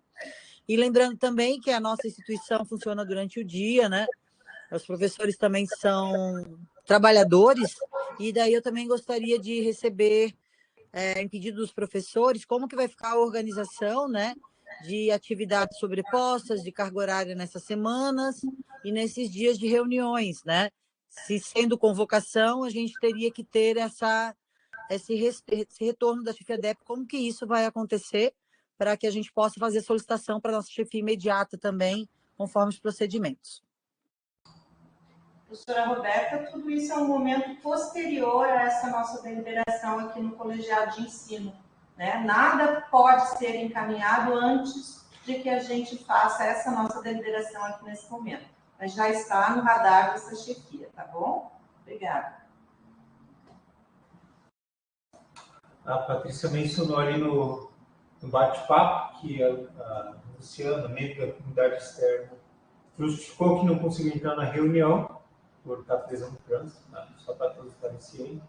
E lembrando também que a nossa instituição funciona durante o dia, né? Os professores também são trabalhadores, e daí eu também gostaria de receber, em pedido dos professores, como que vai ficar a organização, né, de atividades sobrepostas, de carga horária nessas semanas e nesses dias de reuniões, né? Se sendo convocação, a gente teria que ter esse retorno da chefia DEP, como que isso vai acontecer, para que a gente possa fazer solicitação para a nossa chefia imediata também, conforme os procedimentos. Professora Roberta, tudo isso é um momento posterior a essa nossa deliberação aqui no colegiado de ensino, né? Nada pode ser encaminhado antes de que a gente faça essa nossa deliberação aqui nesse momento. Mas já está no radar dessa chefia, tá bom? Obrigada. A Patrícia mencionou ali no bate-papo que a Luciana, membro da comunidade externa, justificou que não conseguiu entrar na reunião por estar presa no trânsito, né? Só para todos esclarecerem.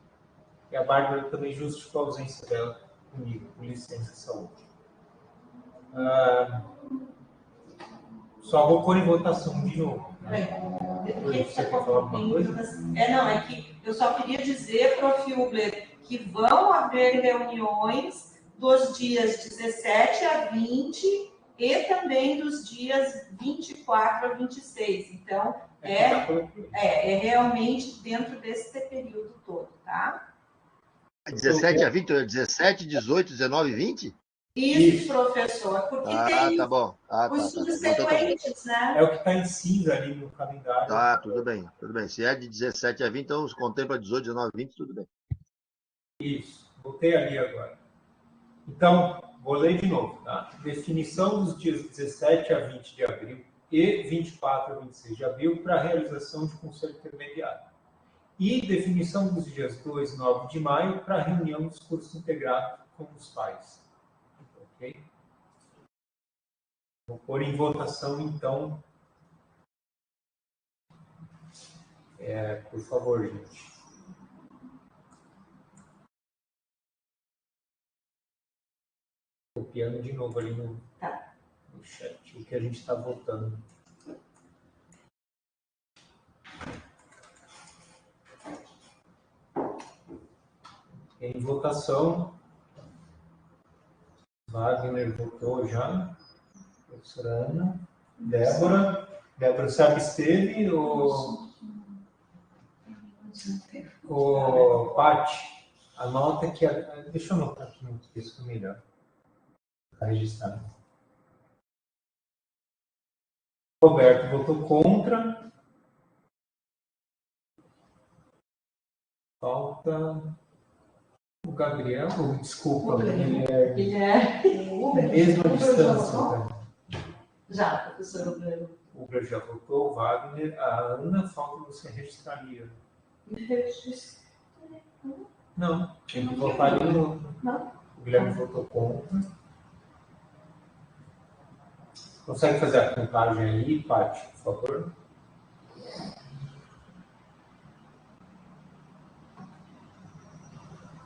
E a Bárbara também justificou a ausência dela comigo, por licença de saúde. Só vou pôr em votação de novo. Você quer falar alguma coisa? Não, é que eu só queria dizer, prof. Hubler, que vão haver reuniões dos dias 17 a 20 e também dos dias 24 a 26. Então, é realmente dentro desse período todo, tá? 17 a 20, 17, 18, 19 e 20? Isso, professor, porque tem tá bom. os subsequentes, né? É o que está em cinza ali no calendário. Tá, tudo bem. Se é de 17 a 20, então contempla 18, 19 e 20, tudo bem. Isso, botei ali agora. Então, vou ler de novo, tá? Definição dos dias 17 a 20 de abril e 24 a 26 de abril para a realização de conselho intermediário. E definição dos dias 2 e 9 de maio para a reunião dos cursos integrados com os pais. Ok? Vou pôr em votação, então. Por favor, gente. Copiando de novo ali no chat o que a gente está votando. Em votação, Wagner votou já. Professora Ana. Débora, você absteve ou Paty? Anota que... Deixa eu anotar aqui no texto melhor. Está registrado. Roberto votou contra. Falta o Gabriel. Desculpa, Guilherme. Mesma distância. Já, professor Uber. O Uber já votou, o Wagner. A Ana, falta você registraria. Não, tinha que votar de novo. O Guilherme votou contra. Consegue fazer a contagem aí, Paty, por favor?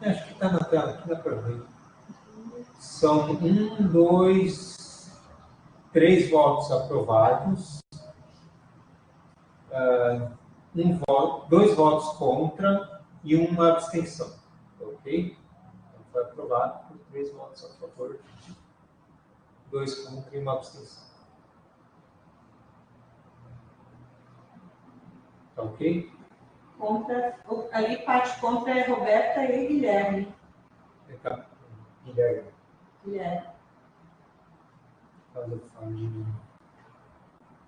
Acho que está na tela, aqui dá para ver. São 1, 2, 3 votos aprovados, 2 votos contra e uma abstenção. Ok? Então, foi aprovado por 3 votos a favor, 2 contra e uma abstenção. Tá ok? Contra, ali parte contra é Roberta e Guilherme. Guilherme. Guilherme.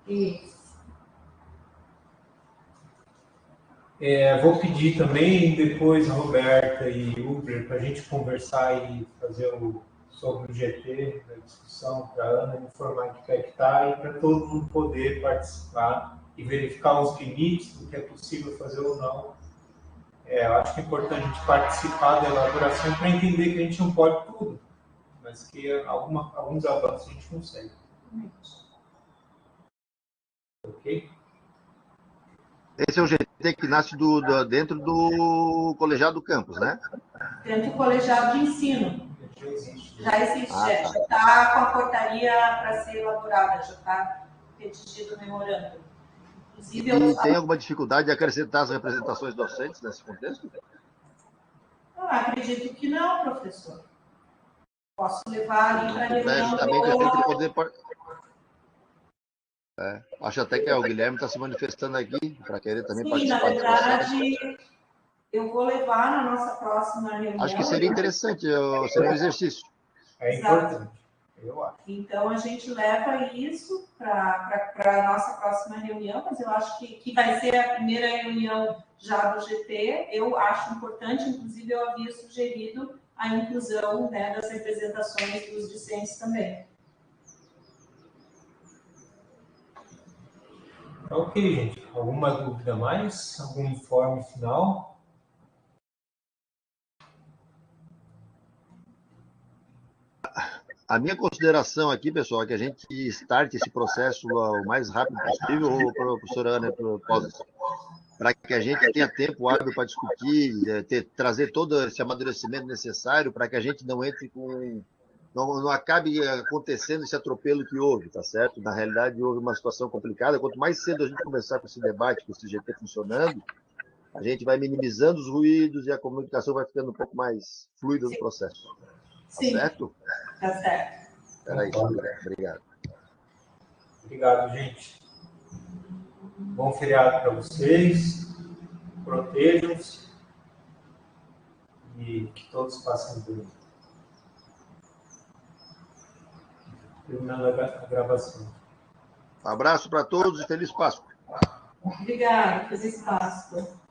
Isso. Vou pedir também depois, Roberta e Uber, para a gente conversar e fazer sobre o GT, da discussão, para a Ana informar que é que está e para todo mundo poder participar e verificar os limites do que é possível fazer ou não. Eu acho que é importante a gente participar da elaboração para entender que a gente não pode tudo, mas que alguns avanços a gente consegue. Ok? Esse é o GT que nasce dentro do colegiado do campus, né? Dentro do colegiado de ensino. Já existe. Já está com a portaria para ser elaborada, já está redigido o memorando. Inclusive, E tem alguma dificuldade de acrescentar as representações docentes nesse contexto? Eu acredito que não, professor. Posso levar ali para a reunião. Justamente a gente poder... acho até que o Guilherme está se manifestando aqui para querer também participar. Sim, na verdade, eu vou levar na nossa próxima reunião. Acho que seria interessante, seria um exercício. É importante, eu acho. Então, a gente leva isso para a nossa próxima reunião, mas eu acho que vai ser a primeira reunião já do GT. Eu acho importante, inclusive, eu havia sugerido a inclusão, né, das representações dos discentes também. Ok, gente. Alguma dúvida mais? Algum informe final? A minha consideração aqui, pessoal, é que a gente starte esse processo o mais rápido possível, professora Ana, para que a gente tenha tempo hábil para discutir, trazer todo esse amadurecimento necessário para que a gente não entre com não acabe acontecendo esse atropelo que houve, tá certo? Na realidade, houve uma situação complicada. Quanto mais cedo a gente começar com esse debate, com esse GT funcionando, a gente vai minimizando os ruídos e a comunicação vai ficando um pouco mais fluida no processo. Tá Sim. certo? Tá certo. Era isso. Obrigado. Obrigado, gente. Bom feriado para vocês. Protejam-se e que todos passem bem. Terminando a gravação. Um abraço para todos e feliz Páscoa. Obrigada. Feliz Páscoa.